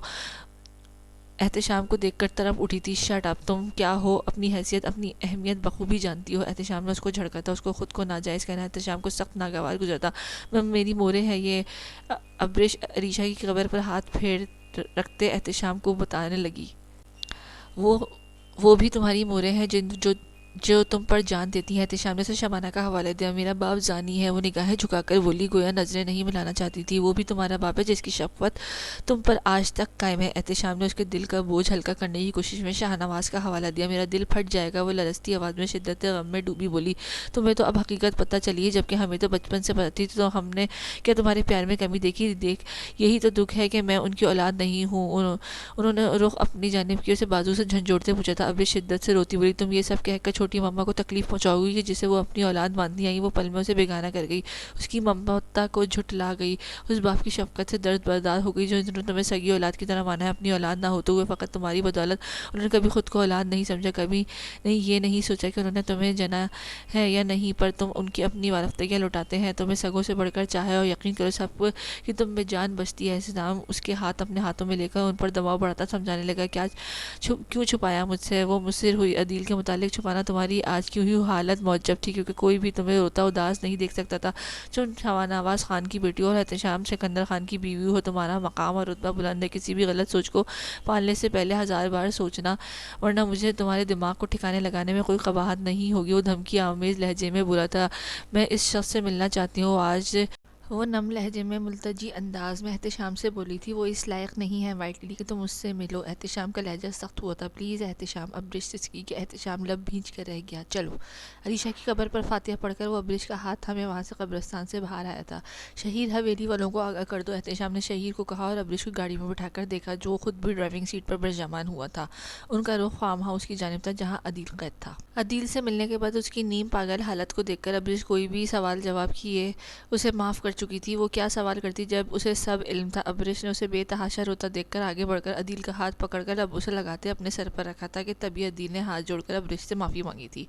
احتشام کو دیکھ کر طرف اٹھی تھی۔ شٹ اپ، تم کیا ہو؟ اپنی حیثیت اپنی اہمیت بخوبی جانتی ہو۔ احتشام نے اس کو جھڑکا تھا، اس کو خود کو ناجائز کہنا احتشام کو سخت ناگوار گزرتا۔ میری مورے ہے یہ، ابرش علیشہ کی قبر پر ہاتھ پھیر رکھتے احتشام کو بتانے لگی۔ وہ بھی تمہاری مورے ہیں جو جو تم پر جان دیتی ہیں۔ احتشام نے اسے شبانہ کا حوالہ دیا۔ میرا باپ زانی ہے، وہ نگاہیں جھکا کر بولی، گویا نظریں نہیں ملانا چاہتی تھی۔ وہ بھی تمہارا باپ ہے جس کی شفقت تم پر آج تک قائم ہے۔ احتشام نے اس کے دل کا بوجھ ہلکا کرنے کی کوشش میں شاہ نواز کا حوالہ دیا۔ میرا دل پھٹ جائے گا، وہ لرزتی آواز میں شدت غم میں ڈوبی بولی۔ تمہیں تو اب حقیقت پتہ چلی ہے، جبکہ ہمیں تو بچپن سے پتہ تھی، تو ہم نے کیا تمہارے پیار میں کمی دیکھی؟ یہی تو دکھ ہے کہ میں ان کی اولاد نہیں ہوں۔ انہوں نے رخ اپنی جانب کی، اسے بازو سے جھنجھوڑتے پوچھا تھا۔ اب شدت سے روتی بولی، تم یہ سب کہہ کر چھوٹی مما کو تکلیف پہنچاؤ گی کہ جسے وہ اپنی اولاد مانتی آئی، وہ پل میں اسے بیگانہ کر گئی، اس کی ممتا کو جھٹلا گئی، اس باپ کی شفقت سے درد بردار ہو گئی جو تمہیں سگی اولاد کی طرح مانا ہے۔ اپنی اولاد نہ ہوتے ہوئے فقط تمہاری بدولت انہوں نے کبھی خود کو اولاد نہیں سمجھا، کبھی نہیں یہ نہیں سوچا کہ انہوں نے تمہیں جنا ہے یا نہیں، پر تم ان کی اپنی وارفتگیاں لوٹاتے ہیں، تمہیں سگوں سے بڑھ کر چاہے، اور یقین کرو سب کہ تم میں جان بچتی ہے۔ احتشام اس کے ہاتھ اپنے ہاتھوں میں لے کر ان پر دباؤ بڑھاتا سمجھانے لگا، کیوں چھپایا مجھ سے؟ وہ مصر ہوئی، عدیل کے متعلق چھپانا تمہاری آج کی ہوئی حالت معجب تھی، کیونکہ کوئی بھی تمہیں روتا اداس نہیں دیکھ سکتا تھا۔ تم شاہ نواز خان کی بیٹی ہو اور احتشام سکندر خان کی بیوی ہو، تمہارا مقام اور رتبہ بلند ہے، کسی بھی غلط سوچ کو پالنے سے پہلے 1000 بار سوچنا، ورنہ مجھے تمہارے دماغ کو ٹھکانے لگانے میں کوئی قباحت نہیں ہوگی۔ وہ دھمکی آمیز لہجے میں بولا تھا، میں اس شخص سے ملنا چاہتی ہوں۔ آج وہ نم لہجے میں ملتجی انداز میں احتشام سے بولی تھی، وہ اس لائق نہیں ہے وائٹلی کہ تم اس سے ملو۔ احتشام کا لہجہ سخت ہوا تھا۔ پلیز احتشام، ابرش سسکی کہ احتشام لب بھیج کر رہ گیا۔ چلو۔ علیشہ کی قبر پر فاتحہ پڑھ کر وہ ابرش کا ہاتھ تھامے وہاں سے قبرستان سے باہر آیا تھا۔ شہید حویلی والوں کو آگاہ کر دو، احتشام نے شہید کو کہا، اور ابرش کو گاڑی میں بٹھا کر دیکھا، جو خود بھی ڈرائیونگ سیٹ پر برجامان ہوا تھا۔ ان کا رخ فارم ہاؤس کی جانب تھا جہاں عدیل قید تھا۔ عدیل سے ملنے کے بعد اس کی نیم پاگل حالت کو دیکھ کر ابرش کوئی بھی سوال جواب کیے اسے معاف کر چکی تھی۔ وہ کیا سوال کرتی جب اسے سب علم تھا؟ ابرش نے اسے بے تحاشا روتا دیکھ کر آگے بڑھ کر عدیل کا ہاتھ پکڑ کر لبوں سے لگاتے اپنے سر پر رکھا تھا کہ تبھی عدیل نے ہاتھ جوڑ کر ابرش سے معافی مانگی تھی۔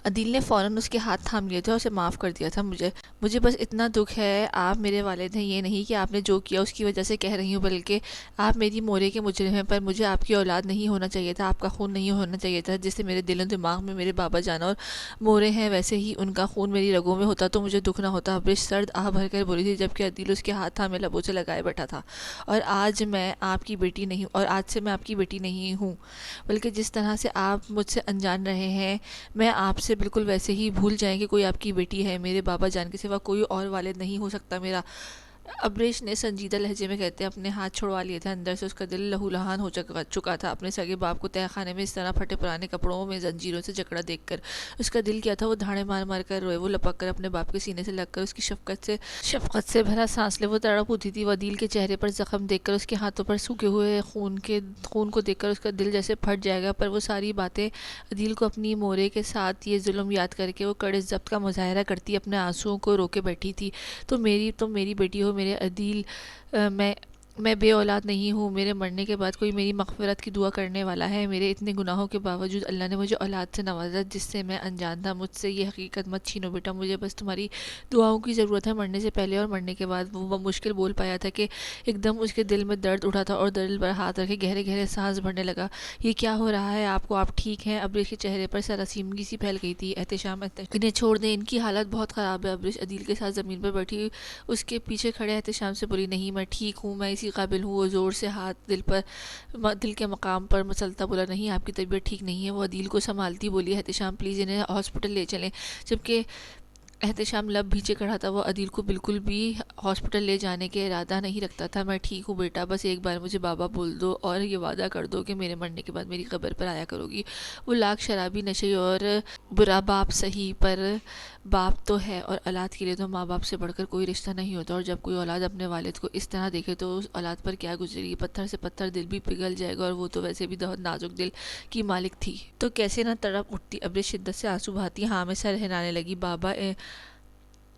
عدیل نے فوراً اس کے ہاتھ تھام لیے تھے اور اسے معاف کر دیا تھا۔ مجھے بس اتنا دکھ ہے، آپ میرے والد ہیں، یہ نہیں کہ آپ نے جو کیا اس کی وجہ سے کہہ رہی ہوں، بلکہ آپ میری مورے کے مجرم ہیں، پر مجھے آپ کی اولاد نہیں ہونا چاہیے تھا، آپ کا خون نہیں ہونا چاہیے تھا۔ جس سے میرے دل و دماغ میں میرے بابا جان اور مورے ہیں، ویسے ہی ان کا خون میری رگوں میں ہوتا تو مجھے دکھ نہ ہوتا۔ ابرش سرد آہ بھر کر بولی تھی، جبکہ عدیل اس کے ہاتھ تھامے لبوں سے لگائے بیٹھا تھا۔ اور آج سے میں آپ کی بیٹی نہیں ہوں، بلکہ جس طرح سے آپ مجھ سے انجان رہے ہیں، میں آپ سے بالکل ویسے ہی بھول جائیں کہ کوئی آپ کی بیٹی ہے۔ میرے بابا جان کے سوا کوئی اور والد نہیں ہو سکتا میرا۔ ابریش نے سنجیدہ لہجے میں کہتے اپنے ہاتھ چھڑوا لیے تھے۔ اندر سے اس کا دل لہو لہان ہو چکا تھا اپنے سگے باپ کو تہہ خانے میں اس طرح پھٹے پرانے کپڑوں میں زنجیروں سے جکڑا دیکھ کر۔ اس کا دل کیا تھا وہ دھاڑے مار مار کر روئے، وہ لپک کر اپنے باپ کے سینے سے لگ کر اس کی شفقت سے بھرا سانس لے۔ وہ تڑپ اٹھی تھی، وہ عدیل کے چہرے پر زخم دیکھ کر، اس کے ہاتھوں پر سوکھے ہوئے خون کو دیکھ کر اس کا دل جیسے پھٹ جائے گا، پر وہ ساری باتیں عدیل کو اپنی مورے کے ساتھ یہ ظلم یاد کر کے وہ کڑے ضبط کا مظاہرہ کرتی اپنے آنسوؤں کو روکے بیٹھی تھی۔ تم میری بیٹی ہو میرے عدیل، میں بے اولاد نہیں ہوں، میرے مرنے کے بعد کوئی میری مغفرت کی دعا کرنے والا ہے۔ میرے اتنے گناہوں کے باوجود اللہ نے مجھے اولاد سے نوازا جس سے میں انجان تھا۔ مجھ سے یہ حقیقت مت چھینو بیٹا، مجھے بس تمہاری دعاؤں کی ضرورت ہے، مرنے سے پہلے اور مرنے کے بعد۔ وہ مشکل بول پایا تھا کہ ایک دم اس کے دل میں درد اٹھا تھا اور دل پر ہاتھ رکھے گہرے گہرے سانس بھرنے لگا۔ یہ کیا ہو رہا ہے آپ کو؟ آپ ٹھیک ہیں؟ ابرش کے چہرے پر سراسیمگی سی پھیل گئی تھی۔ احتشام انہیں چھوڑ دیں، ان کی حالت بہت خراب ہے۔ ابرش عدیل کے ساتھ زمین پر بیٹھی اس کے پیچھے کھڑے احتشام سے بولی، نہیں میں ٹھیک ہوں، میں اسی قابل ہوں۔ وہ زور سے ہاتھ دل کے مقام پر مسلتا بولا، نہیں آپ کی طبیعت ٹھیک نہیں ہے۔ وہ عدیل کو سنبھالتی بولی، احتشام پلیز انہیں ہاسپٹل لے چلیں۔ جبکہ احتشام لب بھیجے کھڑا تھا، وہ عدیل کو بالکل بھی ہاسپٹل لے جانے کے ارادہ نہیں رکھتا تھا۔ میں ٹھیک ہوں بیٹا، بس ایک بار مجھے بابا بول دو اور یہ وعدہ کر دو کہ میرے مرنے کے بعد میری قبر پر آیا کرو گی۔ وہ لاکھ شرابی نشے اور برا باپ سہی، پر باپ تو ہے، اور اولاد کے لیے تو ماں باپ سے بڑھ کر کوئی رشتہ نہیں ہوتا، اور جب کوئی اولاد اپنے والد کو اس طرح دیکھے تو اس اولاد پر کیا گزرے گی؟ پتھر سے پتھر دل بھی پگھل جائے گا، اور وہ تو ویسے بھی بہت نازک دل کی مالک تھی، تو کیسے نہ تڑپ اٹھتی۔ ابرش شدت سے آنسو بہاتی ہاں میں سر ہلانے لگی۔ بابا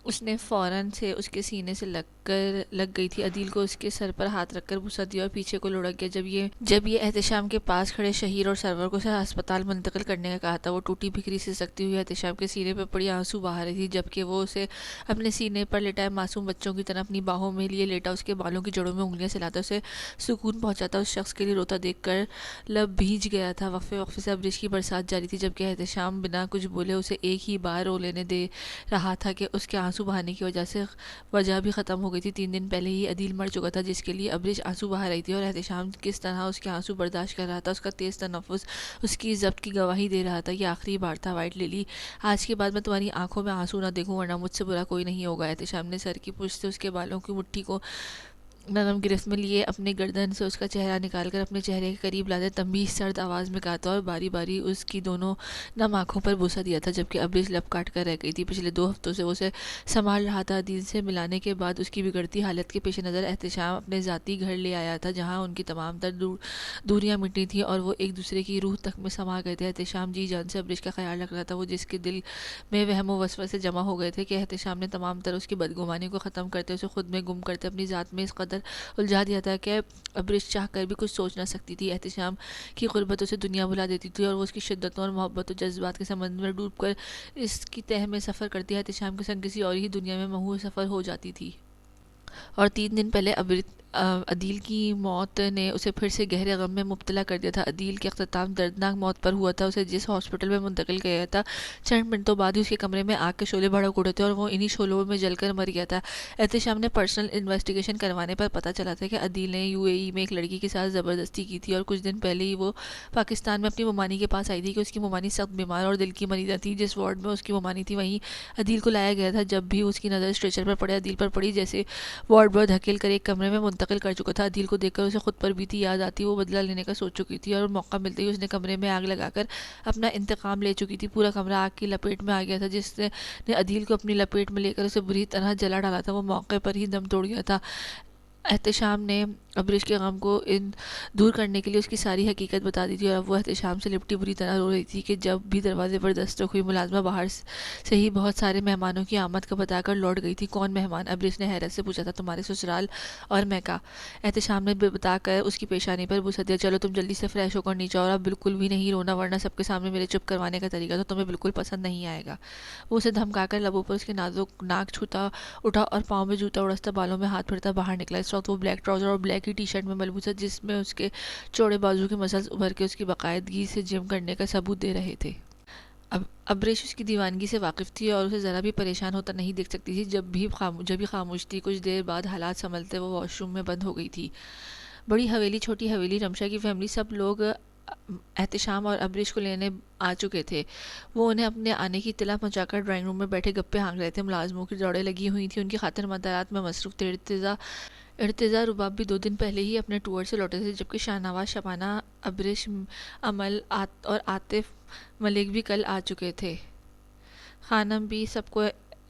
اس نے فوراً سے اس کے سینے سے لگ گئی تھی۔ عدیل کو اس کے سر پر ہاتھ رکھ کر بوسہ دیا اور پیچھے کو لڑک گیا۔ جب یہ احتشام کے پاس کھڑے شہیر اور سرور کو ہسپتال منتقل کرنے کا کہا تھا، وہ ٹوٹی بکھری سی سکتی ہوئی احتشام کے سینے پر پڑی آنسو بہا رہی تھی، جبکہ وہ اسے اپنے سینے پر لٹائے معصوم بچوں کی طرح اپنی باہوں میں لیے لیٹا، اس کے بالوں کی جڑوں میں انگلیاں سلاتا، اسے سکون پہنچاتا۔ اس شخص کے لیے روتا دیکھ کر لب بھیج گیا تھا۔ وقفے سے ابرش کی برسات جاری تھی، جبکہ احتشام بنا کچھ بولے اسے ایک ہی بار رو لینے دے رہا تھا کہ اس کے آنسو بہانے کی وجہ بھی ختم ہو گئی تھی۔ 3 دن پہلے ہی عدیل مر چکا تھا، جس کے لیے ابریش آنسو بہا رہی تھی، اور احتشام کس طرح اس کے آنسو برداشت کر رہا تھا۔ اس کا تیز تنفس اس کی ضبط کی گواہی دے رہا تھا۔ یہ آخری بار تھا وائٹ للی، آج کے بعد میں تمہاری آنکھوں میں آنسو نہ دیکھوں، ورنہ مجھ سے برا کوئی نہیں ہوگا۔ احتشام نے سر کی پشت سے اس کے بالوں کی مٹھی کو نرم گرفت میں لیے اپنے گردن سے اس کا چہرہ نکال کر اپنے چہرے کے قریب لاتے تمیز سرد آواز میں کہا تھا، اور باری باری اس کی دونوں نم آنکھوں پر بوسہ دیا تھا، جبکہ ابریش لب کاٹ کر رہ گئی تھی۔ پچھلے 2 ہفتوں سے وہ اسے سنبھال رہا تھا۔ عدیل سے ملانے کے بعد اس کی بگڑتی حالت کے پیش نظر احتشام اپنے ذاتی گھر لے آیا تھا، جہاں ان کی تمام تر دوریاں مٹی تھیں اور وہ ایک دوسرے کی روح تک میں سما گئے تھے۔ احتشام جی جان سے ابریش کا خیال رکھ رہا تھا، وہ جس کے دل میں وہم و وسوسے جمع ہو گئے تھے کہ احتشام نے تمام تر اس کی بدگمانی کو ختم کرتے، اسے خود میں گم کرتے اپنی ذات میں اس قدر الجھا دیا تھا کہ ابریش چاہ کر بھی کچھ سوچ نہ سکتی تھی۔ احتشام کی قربت اسے دنیا بھلا دیتی تھی، اور وہ اس کی شدتوں اور محبت و جذبات کے سمندر میں ڈوب کر اس کی تہہ میں سفر کرتی، احتشام کے سنگ کسی اور ہی دنیا میں محو سفر ہو جاتی تھی۔ اور 3 دن پہلے عدیل کی موت نے اسے پھر سے گہرے غم میں مبتلا کر دیا تھا۔ عدیل کے اختتام دردناک موت پر ہوا تھا۔ اسے جس ہاسپٹل میں منتقل کیا گیا تھا، چند منٹوں بعد ہی اس کے کمرے میں آگ کے شعلے بھڑک اٹھے تھے، اور وہ انہی شعلوں میں جل کر مر گیا تھا۔ احتشام نے پرسنل انویسٹیگیشن کروانے پر پتہ چلا تھا کہ عدیل نے UAE میں ایک لڑکی کے ساتھ زبردستی کی تھی، اور کچھ دن پہلے ہی وہ پاکستان میں اپنی ممانی کے پاس آئی تھی کہ اس کی ممانی سخت بیمار اور دل کی مریضہ تھی۔ جس وارڈ میں اس کی ممانی تھی، وہیں عدیل کو لایا گیا تھا۔ جب بھی اس کی نظر اسٹریچر پر پڑے، عدیل پر پڑی، جیسے وارڈ بوائے دھکیل کر ایک کمرے میں منتقل کر چکا تھا۔ عدیل کو دیکھ کر اسے خود پر بیتی یاد آتی، وہ بدلہ لینے کا سوچ چکی تھی، اور موقع ملتے ہی اس نے کمرے میں آگ لگا کر اپنا انتقام لے چکی تھی۔ پورا کمرہ آگ کی لپیٹ میں آ گیا تھا، جس نے عدیل کو اپنی لپیٹ میں لے کر اسے بری طرح جلا ڈالا تھا۔ وہ موقع پر ہی دم توڑ گیا تھا۔ احتشام نے ابریش کے غم کو دور کرنے کے لیے اس کی ساری حقیقت بتا دی تھی، اور اب وہ احتشام سے لپٹی بری طرح رو رہی تھی کہ جب بھی دروازے پر دستک ہوئی، ملازمہ باہر سے ہی بہت سارے مہمانوں کی آمد کا بتا کر لوٹ گئی تھی۔ کون مہمان؟ ابریش نے حیرت سے پوچھا تھا۔ تمہارے سسرال اور میں کا، احتشام نے بتا کر اس کی پیشانی پر بوسہ دیا۔ چلو تم جلدی سے فریش ہو کر نیچے آؤ، اور اب بالکل بھی نہیں رونا، ورنہ سب کے سامنے میرے چپ کروانے کا طریقہ تو تمہیں بالکل پسند نہیں آئے گا۔ وہ اسے دھمکا کر لبوں پر اس کے نازک ناک چھوتا اٹھا، اور پاؤں میں جوتا اڑستا، بالوں میں ہاتھ پھرتا باہر نکلا۔ اس وقت وہ بلیک ٹراؤزر اور بلیک ہی ٹی شرٹ میں ملبوس تھا، جس میں اس کے چوڑے بازو کے مسلز ابھر کے اس کی باقاعدگی سے جم کرنے کا ثبوت دے رہے تھے۔ ابریش اس کی دیوانگی سے واقف تھی اور اسے ذرا بھی پریشان ہوتا نہیں دیکھ سکتی تھی۔ جب بھی خاموش تھی۔ کچھ دیر بعد حالات سنبھلتے وہ واش روم میں بند ہو گئی تھی۔ بڑی حویلی، چھوٹی حویلی، رمشا کی فیملی، سب لوگ احتشام اور ابریش کو لینے آ چکے تھے۔ وہ انہیں اپنے آنے کی اطلاع پہنچا کر ڈرائنگ روم میں بیٹھے گپے ہانک رہے تھے۔ ملازموں کی دوڑیں لگی ہوئی تھیں، ان کی خاطر مدارات میں مصروف تھے۔ ارتضیٰ رباب بھی 2 دن پہلے ہی اپنے ٹور سے لوٹے تھے، جبکہ شاہنواز، شبانہ، ابریش، امل اور عاطف ملک بھی کل آ چکے تھے۔ خانم بھی سب کو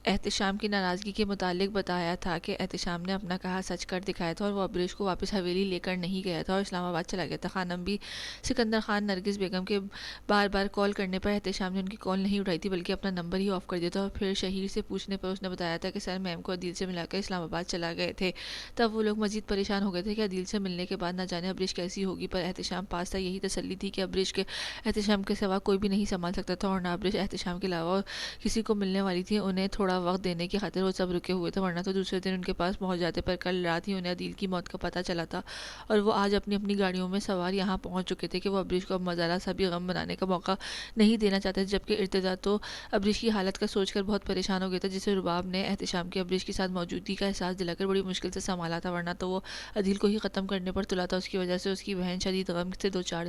احتشام کی ناراضگی کے متعلق بتایا تھا کہ احتشام نے اپنا کہا سچ کر دکھایا تھا، اور وہ ابریش کو واپس حویلی لے کر نہیں گیا تھا اور اسلام آباد چلا گیا تھا۔ خانم بھی سکندر خان، نرگس بیگم کے بار بار کال کرنے پر احتشام نے ان کی کال نہیں اٹھائی تھی، بلکہ اپنا نمبر ہی آف کر دیا تھا، اور پھر شہیر سے پوچھنے پر اس نے بتایا تھا کہ سر میم کو عدیل سے ملا کر اسلام آباد چلا گئے تھے۔ تب وہ لوگ مزید پریشان ہو گئے تھے کہ عدیل سے ملنے کے بعد نہ جانے ابریش کیسی ہوگی، پر احتشام پاس تھا۔ یہی تسلی تھی کہ ابریش کے احتشام کے سوا کوئی بھی نہیں سنبھال سکتا تھا، اور نہ ابریش احتشام کے علاوہ کسی کو ملنے والی تھی۔ انہیں تھوڑا وقت دینے کی خاطر وہ سب رکے ہوئے تھے، ورنہ تو دوسرے دن ان کے پاس پہنچ جاتے، پر کل رات ہی انہیں عدیل کی موت کا پتہ چلا تھا، اور وہ آج اپنی اپنی گاڑیوں میں سوار یہاں پہنچ چکے تھے کہ وہ ابریش کو اب مزارہ سا بھی غم بنانے کا موقع نہیں دینا چاہتے، جبکہ ارتضیٰ تو ابریش کی حالت کا سوچ کر بہت پریشان ہو گیا تھا، جسے رباب نے احتشام کی ابریش کے ساتھ موجودگی کا احساس دلا کر بڑی مشکل سے سنبھالا تھا، ورنہ تو وہ عدیل کو ہی ختم کرنے پر تلا تھا۔ اس کی وجہ سے اس کی بہن شدید غم سے دوچار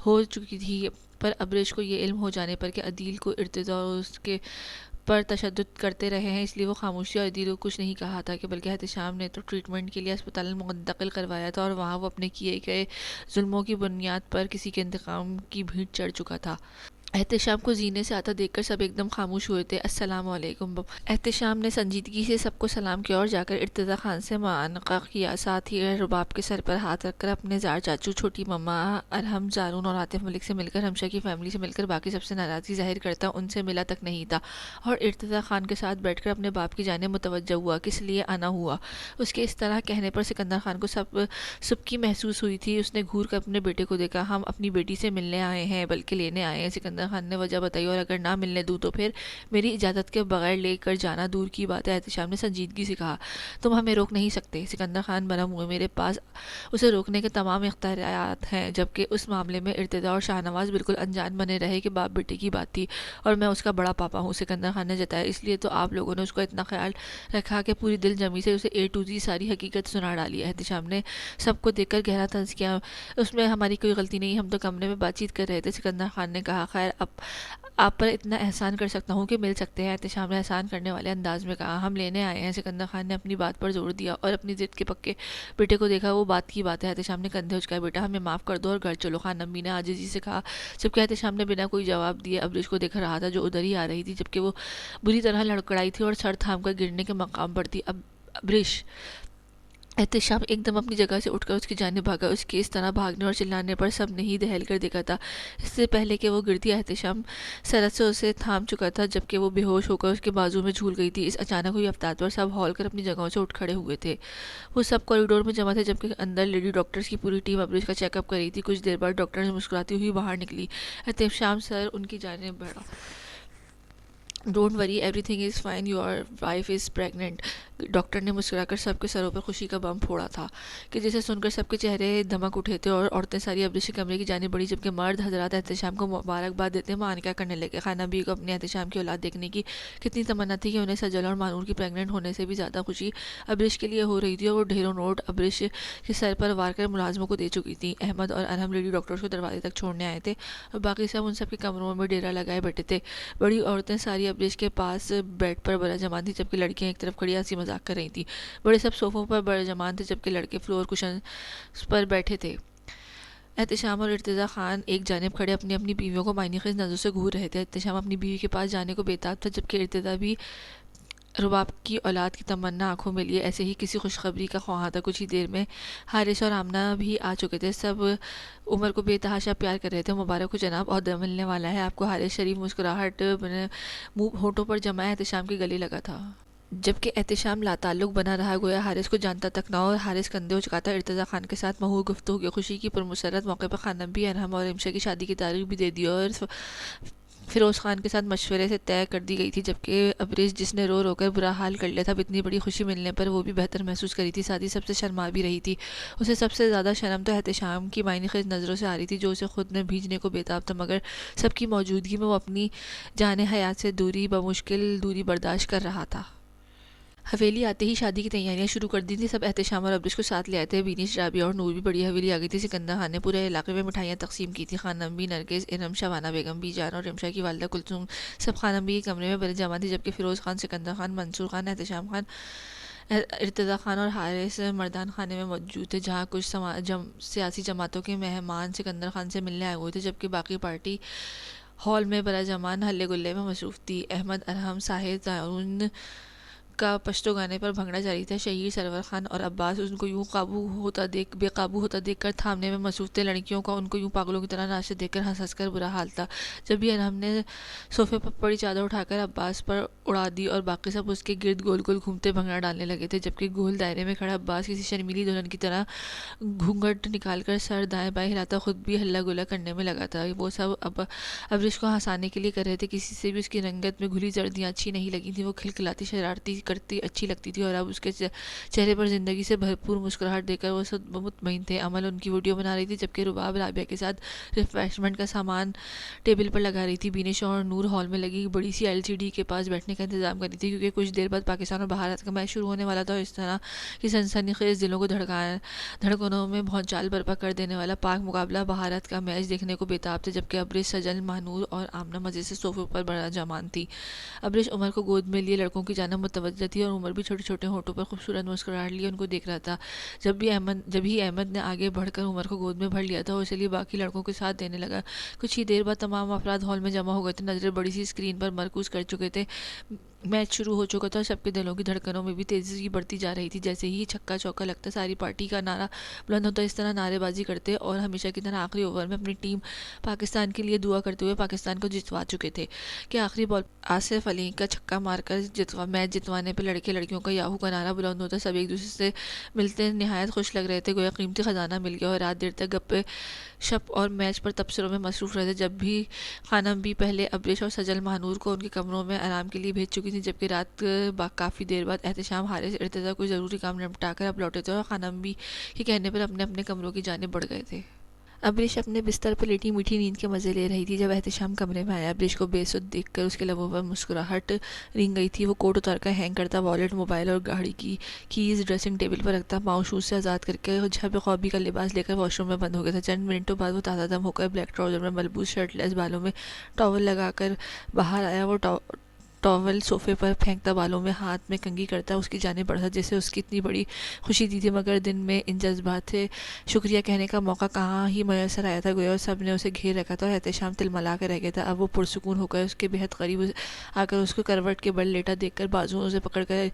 ہو چکی تھی، پر ابریش کو یہ علم ہو جانے پر کہ عدیل کو ارتضیٰ اور اس کے پر تشدد کرتے رہے ہیں، اس لیے وہ خاموش تھی اور عدیل کو کچھ نہیں کہا تھا، کہ بلکہ احتشام نے تو ٹریٹمنٹ کے لیے اسپتال منتقل کروایا تھا، اور وہاں وہ اپنے کیے گئے ظلموں کی بنیاد پر کسی کے انتقام کی بھیٹ چڑھ چکا تھا۔ احتشام کو زینے سے آتا دیکھ کر سب ایک دم خاموش ہوئے تھے۔ السلام علیکم۔ احتشام نے سنجیدگی سے سب کو سلام کیا اور جا کر ارتضیٰ خان سے معانقہ کیا، ساتھ ہی رباب کے سر پر ہاتھ رکھ کر اپنے زار چاچو، چھوٹی مما، ارحم، زارون اور عاطف ملک سے مل کر، ہمشہ کی فیملی سے مل کر، باقی سب سے ناراضگی ظاہر کرتا ان سے ملا تک نہیں تھا، اور ارتضیٰ خان کے ساتھ بیٹھ کر اپنے باپ کی جانب متوجہ ہوا۔ کس لیے آنا ہوا؟ اس کے اس طرح کہنے پر سکندر خان کو سب کی محسوس ہوئی تھی۔ اس نے گھور کر اپنے بیٹے کو دیکھا۔ ہم اپنی بیٹی سے ملنے آئے ہیں، بلکہ لینے آئے ہیں۔ سکندر سکندر خان نے وجہ بتائی، اور اگر نہ ملنے دوں تو پھر میری اجازت کے بغیر لے کر جانا دور کی بات ہے۔ احتشام نے سنجیدگی سے کہا، تم ہمیں روک نہیں سکتے۔ سکندر خان برہم ہوئے، میرے پاس اسے روکنے کے تمام اختیارات ہیں، جبکہ اس معاملے میں ارتضیٰ اور شاہ نواز بالکل انجان بنے رہے کہ باپ بیٹے کی بات تھی اور میں اس کا بڑا پاپا ہوں۔ سکندر خان نے جتایا، اس لیے تو آپ لوگوں نے اس کو اتنا خیال رکھا کہ پوری دل جمی سے اسے A to Z ساری حقیقت سنا ڈالی۔ احتشام نے سب کو دیکھ کر گہرا طنز کیا، اس میں ہماری کوئی غلطی نہیں، ہم تو کمرے میں بات چیت کر رہے تھے۔ سکندر خان نے کہا، خیر اب آپ پر اتنا احسان کر سکتا ہوں کہ مل سکتے ہیں۔ احتشام نے احسان کرنے والے انداز میں کہا، ہم لینے آئے ہیں۔ سکندر خان نے اپنی بات پر زور دیا اور اپنی ضد کے پکے بیٹے کو دیکھا، وہ بات کی بات ہے۔ احتشام نے کندھے اچکائے، بیٹا ہمیں معاف کر دو اور گھر چلو، خان نبی نے عاجزی سے کہا، جبکہ احتشام نے بنا کوئی جواب دیے ابریش کو دیکھ رہا تھا جو ادھر ہی آ رہی تھی، جبکہ وہ بری طرح لڑکڑائی تھی اور سر تھام کر گرنے کے مقام پر تھی۔ ابریش! احتشام ایک دم اپنی جگہ سے اٹھ کر اس کی جانب بھاگا، اس کے اس طرح بھاگنے اور چلانے پر سب نے ہی دہل کر دیکھا تھا۔ اس سے پہلے کہ وہ گرتی، احتشام سرت سے اسے تھام چکا تھا، جبکہ وہ بے ہوش ہو کر اس کے بازو میں جھول گئی تھی۔ اس اچانک ہوئی افطار پر سب ہول کر اپنی جگہوں سے اٹھ کھڑے ہوئے تھے۔ وہ سب کوریڈور میں جمع تھے، جبکہ اندر لیڈی ڈاکٹرز کی پوری ٹیم ابریش کا چیک اپ کر رہی تھی۔ کچھ دیر بعد ڈاکٹر مسکراتی ہوئی باہر نکلی۔ احتشام سر ان کی جانب بڑھا، don't worry everything is fine, your wife is pregnant. Doctor نے مسکرا کر سب کے سروں پر خوشی کا بم پھوڑا تھا کہ جسے سن کر سب کے چہرے دمک اٹھے تھے اور عورتیں ساری ابریش کے کمرے کی جانب بڑھی، جبکہ مرد حضرات احتشام کو مبارکباد دیتے معانقہ کرنے لگے۔ خانہ بی کو اپنے احتشام کی اولاد دیکھنے کی کتنی تمنا تھی کہ انہیں سجل اور مانور کی پریگننٹ ہونے سے بھی زیادہ خوشی ابریش کے لیے ہو رہی تھی، اور وہ ڈھیروں نوٹ ابریش کے سر پر وار کر ملازموں کو دے چکی تھی۔ احمد اور ارحم لیڈی ڈاکٹرز کو دروازے تک چھوڑنے آئے تھے اور باقی سب ان سب کے کمروں میں ڈیرا لگائے بیٹھے تھے۔ بڑی عورتیں ساری ابریش کے پاس بیڈ پر برجمان تھیں، جبکہ لڑکیاں ایک طرف کھڑی ہنسی مذاق کر رہی تھیں۔ بڑے سب صوفوں پر برجمان تھے، جبکہ لڑکے فلور کشنز پر بیٹھے تھے۔ احتشام اور ارتضیٰ خان ایک جانب کھڑے اپنی اپنی بیویوں کو معنی خیز نظروں سے گھور رہے تھے۔ احتشام اپنی بیوی کے پاس جانے کو بےتاب تھا، جبکہ ارتضیٰ بھی رباب کی اولاد کی تمنا آنکھوں میں لیے ایسے ہی کسی خوشخبری کا خواہاں تھا۔ کچھ ہی دیر میں حارث اور آمنہ بھی آ چکے تھے۔ سب عمر کو بے تحاشا پیار کر رہے تھے۔ مبارک ہو جناب، عہدہ ملنے والا ہے آپ کو۔ حارث شریف مسکراہٹ منہ ہونٹوں پر جمائے احتشام کے گلے لگا تھا، جبکہ احتشام لاتعلق بنا رہا، گویا حارث کو جانتا تک نہ ہو۔ حارث کندھے اچکاتا ارتضیٰ خان کے ساتھ محو گفتگو کی خوشی کی پرمسرت موقع پر خان نبی، ارحم اور امشا کی شادی کی تاریخ بھی دے دی اور فیروز خان کے ساتھ مشورے سے طے کر دی گئی تھی، جبکہ ابریش جس نے رو رو کر برا حال کر لیا تھا، اب اتنی بڑی خوشی ملنے پر وہ بھی بہتر محسوس کری تھی، ساتھ ہی سب سے شرما بھی رہی تھی۔ اسے سب سے زیادہ شرم تو احتشام کی معنی خیز نظروں سے آ رہی تھی، جو اسے خود میں بھیجنے کو بےتاب تھا، مگر سب کی موجودگی میں وہ اپنی جان حیات سے بمشکل دوری برداشت کر رہا تھا۔ حویلی آتے ہی شادی کی تیاریاں شروع کر دی تھیں۔ سب احتشام اور ابریش کو ساتھ لے آئے تھے۔ بینش، رابعہ اور نور بھی بڑی حویلی آ گئی تھی۔ سکندر خان نے پورے علاقے میں مٹھائیاں تقسیم کی تھیں۔ خان نبی، نرگس، ارم، شبانہ بیگم، بی جان اور امشا کی والدہ کلثوم سب خان نبی کے کمرے میں بر جمع تھی، جبکہ فیروز خان، سکندر خان، منصور خان، احتشام خان، ارتضیٰ خان اور حارث مردان خانے میں موجود تھے، جہاں کچھ سیاسی جماعتوں کے مہمان سکندر خان سے ملنے آئے ہوئے تھے، جبکہ باقی پارٹی ہال میں برجمان ہلے گلے میں مصروف تھی۔ احمد، ارحم، ساحر، طاہون کا پشتو گانے پر بھنگڑا جاری تھا۔ شہیر، سرور خان اور عباس ان کو یوں بے قابو ہوتا دیکھ کر تھامنے میں مصروف تھے۔ لڑکیوں کا ان کو یوں پاگلوں کی طرح ناچتے دیکھ کر ہنس ہنس کر برا حال تھا۔ جب بھی ارحم نے صوفے پر پڑی چادر اٹھا کر عباس پر اڑا دی اور باقی سب اس کے گرد گول گول گھومتے بھنگڑا ڈالنے لگے تھے، جبکہ گول دائرے میں کھڑا عباس کسی شرمیلی دلہن کی طرح گھونگھٹ نکال کر سر دائیں بائیں ہلاتا خود بھی ہلا گلا کرنے میں لگا تھا۔ وہ سب ابریش کو ہنسانے کے لیے کر رہے تھے، کسی سے بھی اس کی رنگت میں گھلی زردیاں اچھی نہیں لگی تھیں۔ وہ کھلکھلاتی شرارتی کرتی اچھی لگتی تھی، اور اب اس کے چہرے پر زندگی سے بھرپور مسکراہٹ دیکھ کر وہ سب مطمئن تھے۔ عمل ان کی ویڈیو بنا رہی تھی، جبکہ رباب رابعہ کے ساتھ ریفریشمنٹ کا سامان ٹیبل پر لگا رہی تھی۔ بینش اور نور ہال میں لگی بڑی سی LCD کے پاس بیٹھنے کا انتظام کر رہی تھی، کیونکہ کچھ دیر بعد پاکستان اور بھارت کا میچ شروع ہونے والا تھا، اور اس طرح کی سنسنی خیز دلوں کو دھڑکنوں میں بھونچال برپا کر دینے والا پاک مقابلہ بھارت کا میچ دیکھنے کو بےتاب تھے، جبکہ ابریش، سجل، ماہنور اور آمنہ مزے سے صوفے پر برجمان تھی۔ ابریش عمر کو گود میں لیے لڑکوں کی جانب متوجہ تھی، اور عمر بھی چھوٹے چھوٹے ہونٹوں پر خوبصورت مسکراہٹ لیے ان کو دیکھ رہا تھا۔ جب ہی احمد نے آگے بڑھ کر عمر کو گود میں بھر لیا تھا، اور اسے لیے باقی لڑکوں کے ساتھ دینے لگا۔ کچھ ہی دیر بعد تمام افراد ہال میں جمع ہو گئے تھے، نظریں بڑی سی اسکرین پر مرکوز کر چکے تھے۔ میچ شروع ہو چکا تھا اور سب کے دلوں کی دھڑکنوں میں بھی تیزی بڑھتی جا رہی تھی۔ جیسے ہی چھکا چوکا لگتا، ساری پارٹی کا نعرہ بلند ہوتا، اس طرح نعرے بازی کرتے اور ہمیشہ کی طرح آخری اوور میں اپنی ٹیم پاکستان کے لیے دعا کرتے ہوئے پاکستان کو جتوا چکے تھے کہ آخری بال آصف علی کا چھکا مار کر میچ جتوانے پر لڑکے لڑکیوں کا یاہو کا نعرہ بلند ہوتا۔ سب ایک دوسرے سے ملتے نہایت خوش لگ رہے تھے، گویا قیمتی خزانہ مل گیا، اور رات دیر تک گپے شب اور میچ پر تبصروں میں مصروف رہتے، جب بھی خانم بھی پہلے ابریش اور سجل مہنور کو ان کے کمروں میں آرام کے لیے بھیج چکی تھی، جبکہ رات کافی دیر بعد احتشام، حارث، ارتضیٰ کوئی ضروری کام نمٹا کر اب لوٹے تھے اور خانم بھی کے کہنے پر اپنے اپنے کمروں کی جانب بڑھ گئے تھے۔ ابریش اپنے بستر پر لیٹی میٹھی نیند کے مزے لے رہی تھی جب احتشام کمرے میں آیا۔ ابریش کو بے سدھ دیکھ کر اس کے لبوں پر مسکراہٹ رنگ گئی تھی۔ وہ کوٹ اتار کر ہینگ کرتا والیٹ، موبائل اور گاڑی کی کیز ڈریسنگ ٹیبل پر رکھتا، پاؤں شوز سے آزاد کر کے جھب خوابی کا لباس لے کر واش روم میں بند ہو گیا تھا۔ چند منٹوں بعد وہ تازہ دم ہو کر بلیک ٹراؤزر میں ملبوس، شرٹ لیس بالوں میں ٹاول لگا کر باہر آیا۔ وہ ٹاول صوفے پر پھینکتا، بالوں میں ہاتھ میں کنگھی کرتا اس کی جانب بڑھا جسے اس کی اتنی بڑی خوشی دی تھی، مگر دن میں ان جذبات سے شکریہ کہنے کا موقع کہاں ہی میسر آیا تھا۔ گویا سب نے اسے گھیر رکھا تھا اور احتشام تلملا کر رہ گیا تھا۔ اب وہ پرسکون ہو کر اس کے بہت قریب آ کر اس کو کروٹ کے بل لیٹا دیکھ کر بازوؤں سے پکڑ کر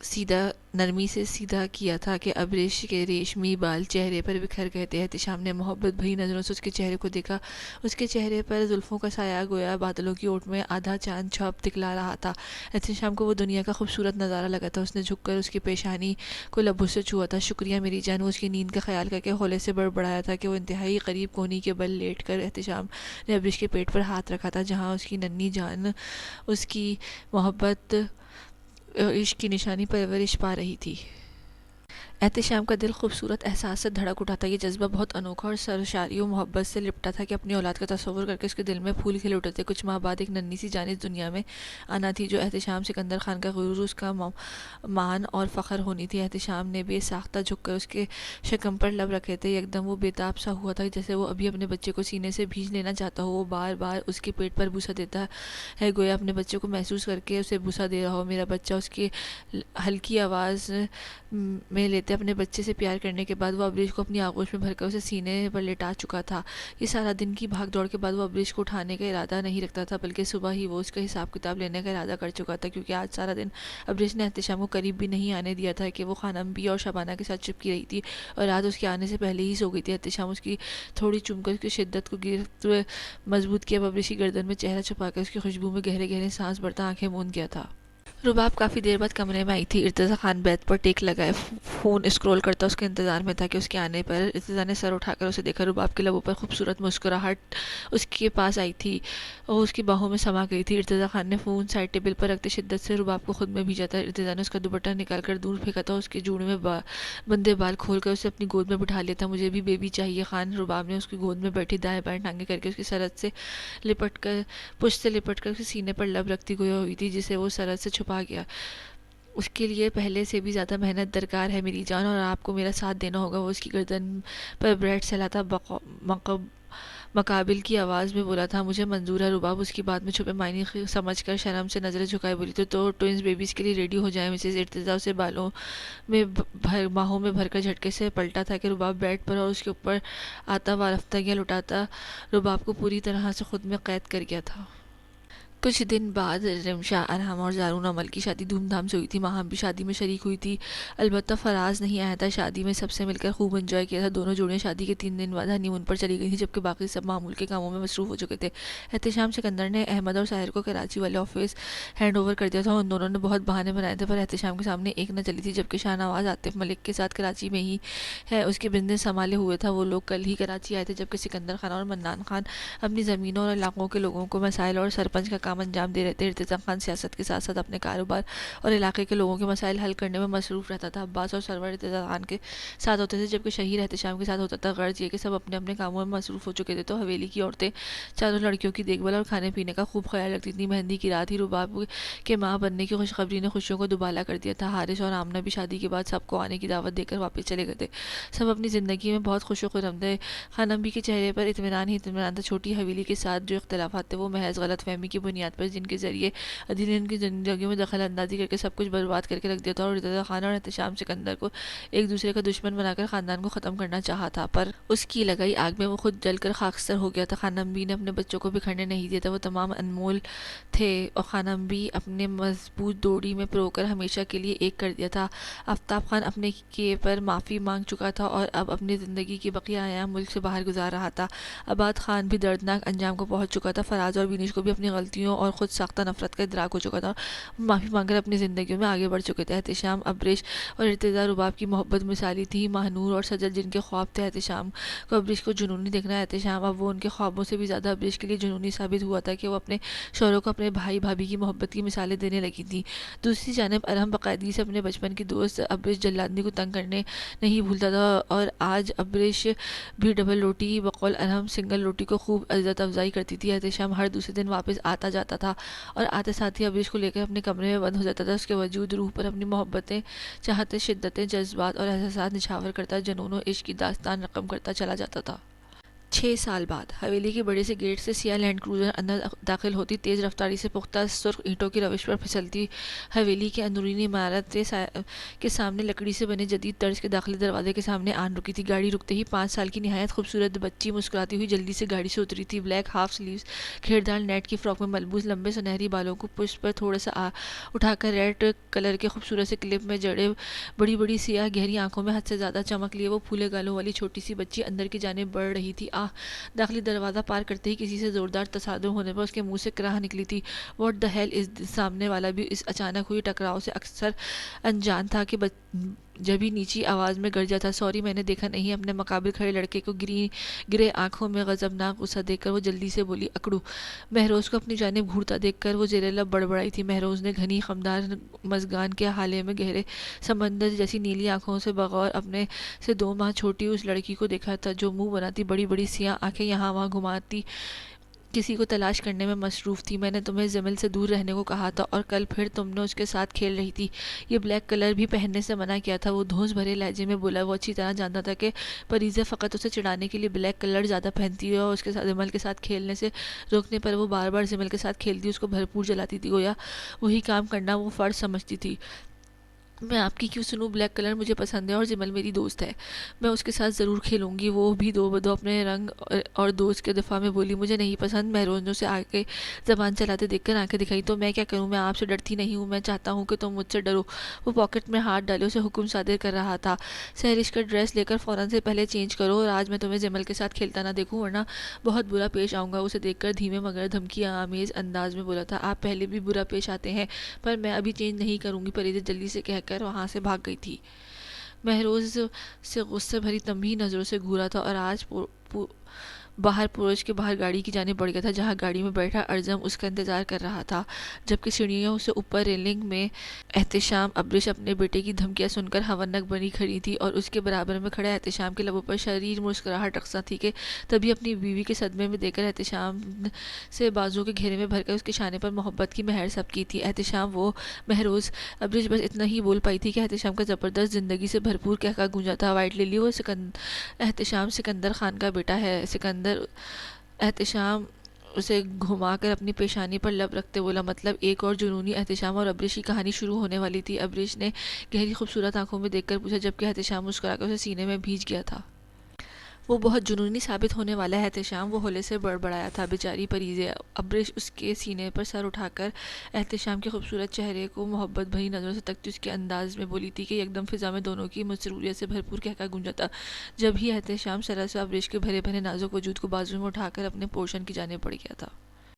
سیدھا نرمی سے سیدھا کیا تھا کہ ابریش کے ریشمی بال چہرے پر بکھر گئے تھے۔ احتشام نے محبت بھری نظروں سے اس کے چہرے کو دیکھا۔ اس کے چہرے پر زلفوں کا سایہ گویا بادلوں کی اوٹ میں آدھا چاند چھپ دکھلا رہا تھا۔ احتشام کو وہ دنیا کا خوبصورت نظارہ لگا تھا۔ اس نے جھک کر اس کی پیشانی کو لبوں سے چھوا تھا۔ شکریہ میری جان۔ وہ اس کی نیند کا خیال کر کے ہولے سے بڑبڑایا تھا کہ وہ انتہائی قریب کونی کے بل لیٹ کر احتشام نے ابریش کے پیٹ پر ہاتھ رکھا تھا، جہاں اس کی ننھی جان اس کی محبت عشق کی نشانی پرورش پا رہی تھی۔ احتشام کا دل خوبصورت احساس سے دھڑک اٹھا تھا۔ یہ جذبہ بہت انوکھا اور سرشاری و محبت سے لپٹا تھا کہ اپنی اولاد کا تصور کر کے اس کے دل میں پھول کھل اٹھے تھے۔ کچھ ماہ بعد ایک ننھی سی جان اس دنیا میں آنا تھی جو احتشام سکندر خان کا غرور، اس کا مان اور فخر ہونی تھی۔ احتشام نے بے ساختہ جھک کر اس کے شکم پر لب رکھے تھے۔ یکدم وہ بے تاب سا ہوا تھا جیسے وہ ابھی اپنے بچے کو سینے سے بھینچ لینا چاہتا ہو۔ وہ بار بار اس کے پیٹ پر بوسہ دیتا ہے، گویا اپنے بچے کو محسوس کر کے اسے بوسہ دے رہا ہو۔ میرا بچہ، اس کی ہلکی آواز میں لیتے اپنے بچے سے پیار کرنے کے بعد وہ ابریش کو اپنی آغوش میں بھر کر اسے سینے پر لٹا چکا تھا۔ یہ سارا دن کی بھاگ دوڑ کے بعد وہ ابریش کو اٹھانے کا ارادہ نہیں رکھتا تھا، بلکہ صبح ہی وہ اس کا حساب کتاب لینے کا ارادہ کر چکا تھا، کیونکہ آج سارا دن ابریش نے احتشام کو قریب بھی نہیں آنے دیا تھا کہ وہ خانم بھی اور شبانہ کے ساتھ چپکی رہی تھی اور رات اس کے آنے سے پہلے ہی سو گئی تھی۔ احتشام اس کی تھوڑی چوم کر اس کی شدت کو گرفت مضبوط کیا۔ ابریش کی گردن میں چہرہ چھپا کر اس کی خوشبو میں گہرے گہرے سانس بھرتا آنکھیں موند گیا تھا۔ رباب کافی دیر بعد کمرے میں آئی تھی۔ ارتضیٰ خان بیڈ پر ٹیک لگائے فون اسکرول کرتا اس کے انتظار میں تھا کہ اس کے آنے پر ارتضیٰ نے سر اٹھا کر اسے دیکھا۔ رباب کے لبوں پر خوبصورت مسکراہٹ اس کے پاس آئی تھی اور اس کی باہوں میں سما گئی تھی۔ ارتضیٰ خان نے فون سائڈ ٹیبل پر رکھتے شدت سے رباب کو خود میں بھیجا تھا۔ ارتضیٰ نے اس کا دوپٹہ نکال کر دور پھینکا تھا، اس کے جوڑے میں بندے بال کھول کر اسے اپنی گود میں بٹھا لیا تھا۔ مجھے بھی بیبی چاہیے خان۔ رباب نے اس کی گود میں بیٹھی دائیں بائیں ٹانگیں کر کے اس کی سرحد سے لپٹ کر پشت سے لپٹ کر اس کے سینے پر لب رکھتی گویا ہوئی تھی، جسے وہ سرحد سے چھپا گیا۔ اس کے لیے پہلے سے بھی زیادہ محنت درکار ہے میری جان، اور آپ کو میرا ساتھ دینا ہوگا۔ وہ اس کی گردن پر بریڈ سلاتا مقابل کی آواز میں بولا تھا۔ مجھے منظور ہے۔ رباب اس کی بات میں چھپے معنی سمجھ کر شرم سے نظریں جھکائے بولی تو ٹوئنز بیبیز کے لیے ریڈی ہو جائیں مسز۔ ارتضیٰ اسے باہوں میں بھر کر جھٹکے سے پلٹا تھا کہ رباب بیڈ پر اور اس کے اوپر آتا وارفتگیاں لٹاتا رباب کو پوری طرح سے خود میں قید کر گیا تھا۔ کچھ دن بعد رمشا، ارحم اور زارون عمل کی شادی دھوم دھام سے ہوئی تھی۔ ماہم بھی شادی میں شریک ہوئی تھی، البتہ فراز نہیں آیا تھا۔ شادی میں سب سے مل کر خوب انجوائے کیا تھا۔ دونوں جوڑیاں شادی کے 3 دن بعد ہنی مون پر چلی گئی تھیں، جبکہ باقی سب معمول کے کاموں میں مصروف ہو چکے تھے۔ احتشام سکندر نے احمد اور ساحر کو کراچی والے آفس ہینڈ اوور کر دیا تھا۔ ان دونوں نے بہت بہانے بنائے تھے، پر احتشام کے سامنے ایک نہ چلی تھی۔ جبکہ شاہ نواز عاطف ملک کے ساتھ کراچی میں ہی ہے، اس کے بزنس سنبھالے ہوئے تھا۔ وہ لوگ کل ہی کراچی آئے تھے، جبکہ سکندر خان اور منان خان اپنی زمینوں اور علاقوں کے لوگوں کو مسائل اور سرپنچ کا کام انجام دے رہے تھے۔ ارتضیٰ خان سیاست کے ساتھ ساتھ اپنے کاروبار اور علاقے کے لوگوں کے مسائل حل کرنے میں مصروف رہتا تھا۔ عباس اور سرور ارتضیٰ خان کے ساتھ ہوتے تھے، جبکہ شہیر احتشام کے ساتھ ہوتا تھا۔ غرض یہ کہ سب اپنے اپنے کاموں میں مصروف ہو چکے تھے، تو حویلی کی عورتیں چاروں لڑکیوں کی دیکھ بھال اور کھانے پینے کا خوب خیال رکھتی تھیں۔ مہندی کی رات ہی رباب کے ماں بننے کی خوشخبری نے خوشیوں کو دوبالا کر دیا تھا۔ حارث اور آمنہ بھی شادی کے بعد سب کو آنے کی دعوت دے کر واپس چلے گئے تھے۔ سب اپنی زندگی میں بہت خوش و خرم تھے۔ خانم بھی کے چہرے پر اطمینان ہی اطمینان تھا۔ چھوٹی حویلی کے ساتھ جو اختلافات تھے وہ محض غلط فہمی کی بنیاد پر، جن کے ذریعے عدی نے ان کی زندگیوں میں دخل اندازی کر کے سب کچھ برباد کر کے رکھ دیا تھا، اور ارتضیٰ خان اور احتشام سکندر کو ایک دوسرے کا دشمن بنا کر خاندان کو ختم کرنا چاہا تھا، پر اس کی لگائی آگ میں وہ خود جل کر خاکستر ہو گیا تھا۔ خانم بھی نے اپنے بچوں کو بکھرنے نہیں دیا تھا، وہ تمام انمول تھے، اور خانم بھی اپنے مضبوط ڈوری میں پرو کر ہمیشہ کے لیے ایک کر دیا تھا۔ آفتاب خان اپنے کیے پر معافی مانگ چکا تھا اور اب اپنی زندگی کی بقیہ ایام ملک سے باہر گزار رہا تھا۔ عباد خان بھی دردناک انجام کو پہنچ چکا تھا۔ فراز اور بینش کو بھی اپنی غلطیوں غلطیوں اور خود ساختہ نفرت کا ادراک ہو چکا تھا، معافی مانگ کر اپنی زندگیوں میں آگے بڑھ چکے تھے۔ احتشام، ابریش اور ارتضیٰ رباب کی محبت مثالی تھی۔ ماہنور اور سجل جن کے خواب تھے احتشام کو ابریش کو جنونی دیکھنا، احتشام اب وہ ان کے خوابوں سے بھی زیادہ ابریش کے لیے جنونی ثابت ہوا تھا کہ وہ اپنے شوہروں کو اپنے بھائی بھابھی کی محبت کی مثالیں دینے لگی تھی۔ دوسری جانب ارحم باقاعدگی سے اپنے بچپن کی دوست ابریش جلادنی کو تنگ کرنے نہیں بھولتا تھا، اور آج ابریش بھی ڈبل روٹی بقول ارحم سنگل روٹی کو خوب عزت افزائی کرتی تھی۔ احتشام ہر دوسرے دن واپس آتا جاتا تھا اور آتے ساتھ ہی ابریش کو لے کر اپنے کمرے میں بند ہو جاتا تھا۔ اس کے وجود روح پر اپنی محبتیں، چاہتیں، شدتیں، جذبات اور احساسات نچھاور کرتا، جنون و عشق کی داستان رقم کرتا چلا جاتا تھا۔ 6 سال بعد حویلی کے بڑے سے گیٹ سے سیاہ لینڈ کروزر اندر داخل ہوتی، تیز رفتاری سے پختہ سرخ اینٹوں کی روش پر پھسلتی حویلی کے اندرونی عمارت کے سامنے لکڑی سے بنے جدید طرز کے داخلی دروازے کے سامنے آن رکی تھی۔ گاڑی رکتے ہی 5 سال کی نہایت خوبصورت بچی مسکراتی ہوئی جلدی سے گاڑی سے اتری تھی۔ بلیک ہاف سلیوز گھیردار نیٹ کی فراک میں ملبوس، لمبے سنہری بالوں کو پشت پر تھوڑا سا اٹھا کر ریڈ کلر کے خوبصورت سے کلپ میں جڑے، بڑی بڑی سیاہ گہری آنکھوں میں حد سے زیادہ چمک لیے وہ پھولے گالوں والی چھوٹی سی بچی اندر کی جانب بڑھ رہی تھی۔ داخلی دروازہ پار کرتے ہی کسی سے زوردار تصادم ہونے پر اس کے منہ سے کراہ نکلی تھی۔ "واٹ دی ہیل از دس؟" سامنے والا بھی اس اچانک ہوئی ٹکراؤ سے اکثر انجان تھا کہ جبھی نیچی آواز میں گرجا تھا، "سوری، میں نے دیکھا نہیں۔" اپنے مقابل کھڑے لڑکے کو گرے آنکھوں میں غضبناک غصہ دیکھ کر وہ جلدی سے بولی، "اکڑو۔" مہروز کو اپنی جانب گھورتا دیکھ کر وہ زیر لب بڑبڑائی تھی۔ مہروز نے گھنی خمدار مژگان کے حالے میں گہرے سمندر جیسی نیلی آنکھوں سے بغور اپنے سے 2 ماہ چھوٹی اس لڑکی کو دیکھا تھا، جو منہ بناتی، بڑی بڑی سیاہ آنکھیں یہاں وہاں گھماتی کسی کو تلاش کرنے میں مصروف تھی۔ "میں نے تمہیں جمیل سے دور رہنے کو کہا تھا، اور کل پھر تم نے اس کے ساتھ کھیل رہی تھی۔ یہ بلیک کلر بھی پہننے سے منع کیا تھا۔" وہ دھونس بھرے لہجے میں بولا۔ وہ اچھی طرح جانتا تھا کہ پریزا فقط اسے چڑھانے کے لیے بلیک کلر زیادہ پہنتی ہے، اور اس کے ساتھ جمیل کے ساتھ کھیلنے سے روکنے پر وہ بار بار جمیل کے ساتھ کھیلتی، اس کو بھرپور جلاتی تھی، گویا وہی کام کرنا وہ فرض سمجھتی تھی۔ "میں آپ کی کیوں سنوں؟ بلیک کلر مجھے پسند ہے، اور جمیل میری دوست ہے۔ میں اس کے ساتھ ضرور کھیلوں گی۔" وہ بھی دو بدو اپنے رنگ اور دوست کے دفاع میں بولی۔ "مجھے نہیں پسند۔" مہروز نے اسے آگے زبان چلاتے دیکھ کر آنکھیں دکھائیں۔ "تو میں کیا کروں؟ میں آپ سے ڈرتی نہیں ہوں، میں چاہتا ہوں کہ تم مجھ سے ڈرو۔" وہ پاکٹ میں ہاتھ ڈالے اسے حکم صادر کر رہا تھا، "سحرش کا ڈریس لے کر فوراً سے پہلے چینج کرو، اور آج میں تمہیں جمیل کے ساتھ کھیلتا نہ دیکھوں، ورنہ بہت برا پیش آؤں گا۔" اسے دیکھ کر دھیمے مگر دھمکی آمیز انداز میں بولا تھا، "آپ پہلے بھی برا پیش آتے ہیں، پر میں ابھی چینج نہیں کروں گی۔" پریزا جلدی سے کہہ کر وہاں سے بھاگ گئی تھی۔ مہروز سے غصے بھری تنبیہی نظروں سے گھورا تھا، اور آج باہر پورچ کے باہر گاڑی کی جانب بڑھ گیا تھا، جہاں گاڑی میں بیٹھا ارجم اس کا انتظار کر رہا تھا، جبکہ سیڑھیوں سے اوپر ریلنگ میں احتشام ابریش اپنے بیٹے کی دھمکیاں سن کر ہونک بنی کھڑی تھی، اور اس کے برابر میں کھڑے احتشام کے لبوں پر شریر مسکراہٹ رقصاں تھی کہ تبھی اپنی بیوی کے صدمے میں دیکھ کر احتشام سے بازو کے گھیرے میں بھر کر اس کے شانے پر محبت کی مہر سبکی تھی۔ "احتشام، وہ مہروز۔" ابریش بس اتنا ہی بول پائی تھی کہ احتشام کا زبردست زندگی سے بھرپور قہقہ گونجا تھا، "وائٹ للی، وہ احتشام سکندر خان کا بیٹا ہے۔" "سکندر؟" احتشام اسے گھما کر اپنی پیشانی پر لب رکھتے بولا۔ "مطلب؟" ایک اور جنونی احتشام اور ابریش کی کہانی شروع ہونے والی تھی۔ ابریش نے گہری خوبصورت آنکھوں میں دیکھ کر پوچھا، جبکہ احتشام مسکرا کر اسے سینے میں بھینچ گیا تھا۔ "وہ بہت جنونی ثابت ہونے والا ہے احتشام۔" وہ ہولے سے بڑبڑایا تھا، "بیچاری پریزا۔" ابریش اس کے سینے پر سر اٹھا کر احتشام کے خوبصورت چہرے کو محبت بھری نظروں سے تکتی اس کے انداز میں بولی تھی کہ یکدم فضا میں دونوں کی مسروریت سے بھرپور قہقہ گونجا تھا، جب ہی احتشام سراسر ابریش کے بھرے بھرے نازک وجود کو بازو میں اٹھا کر اپنے پورشن کی جانب بڑھ گیا تھا۔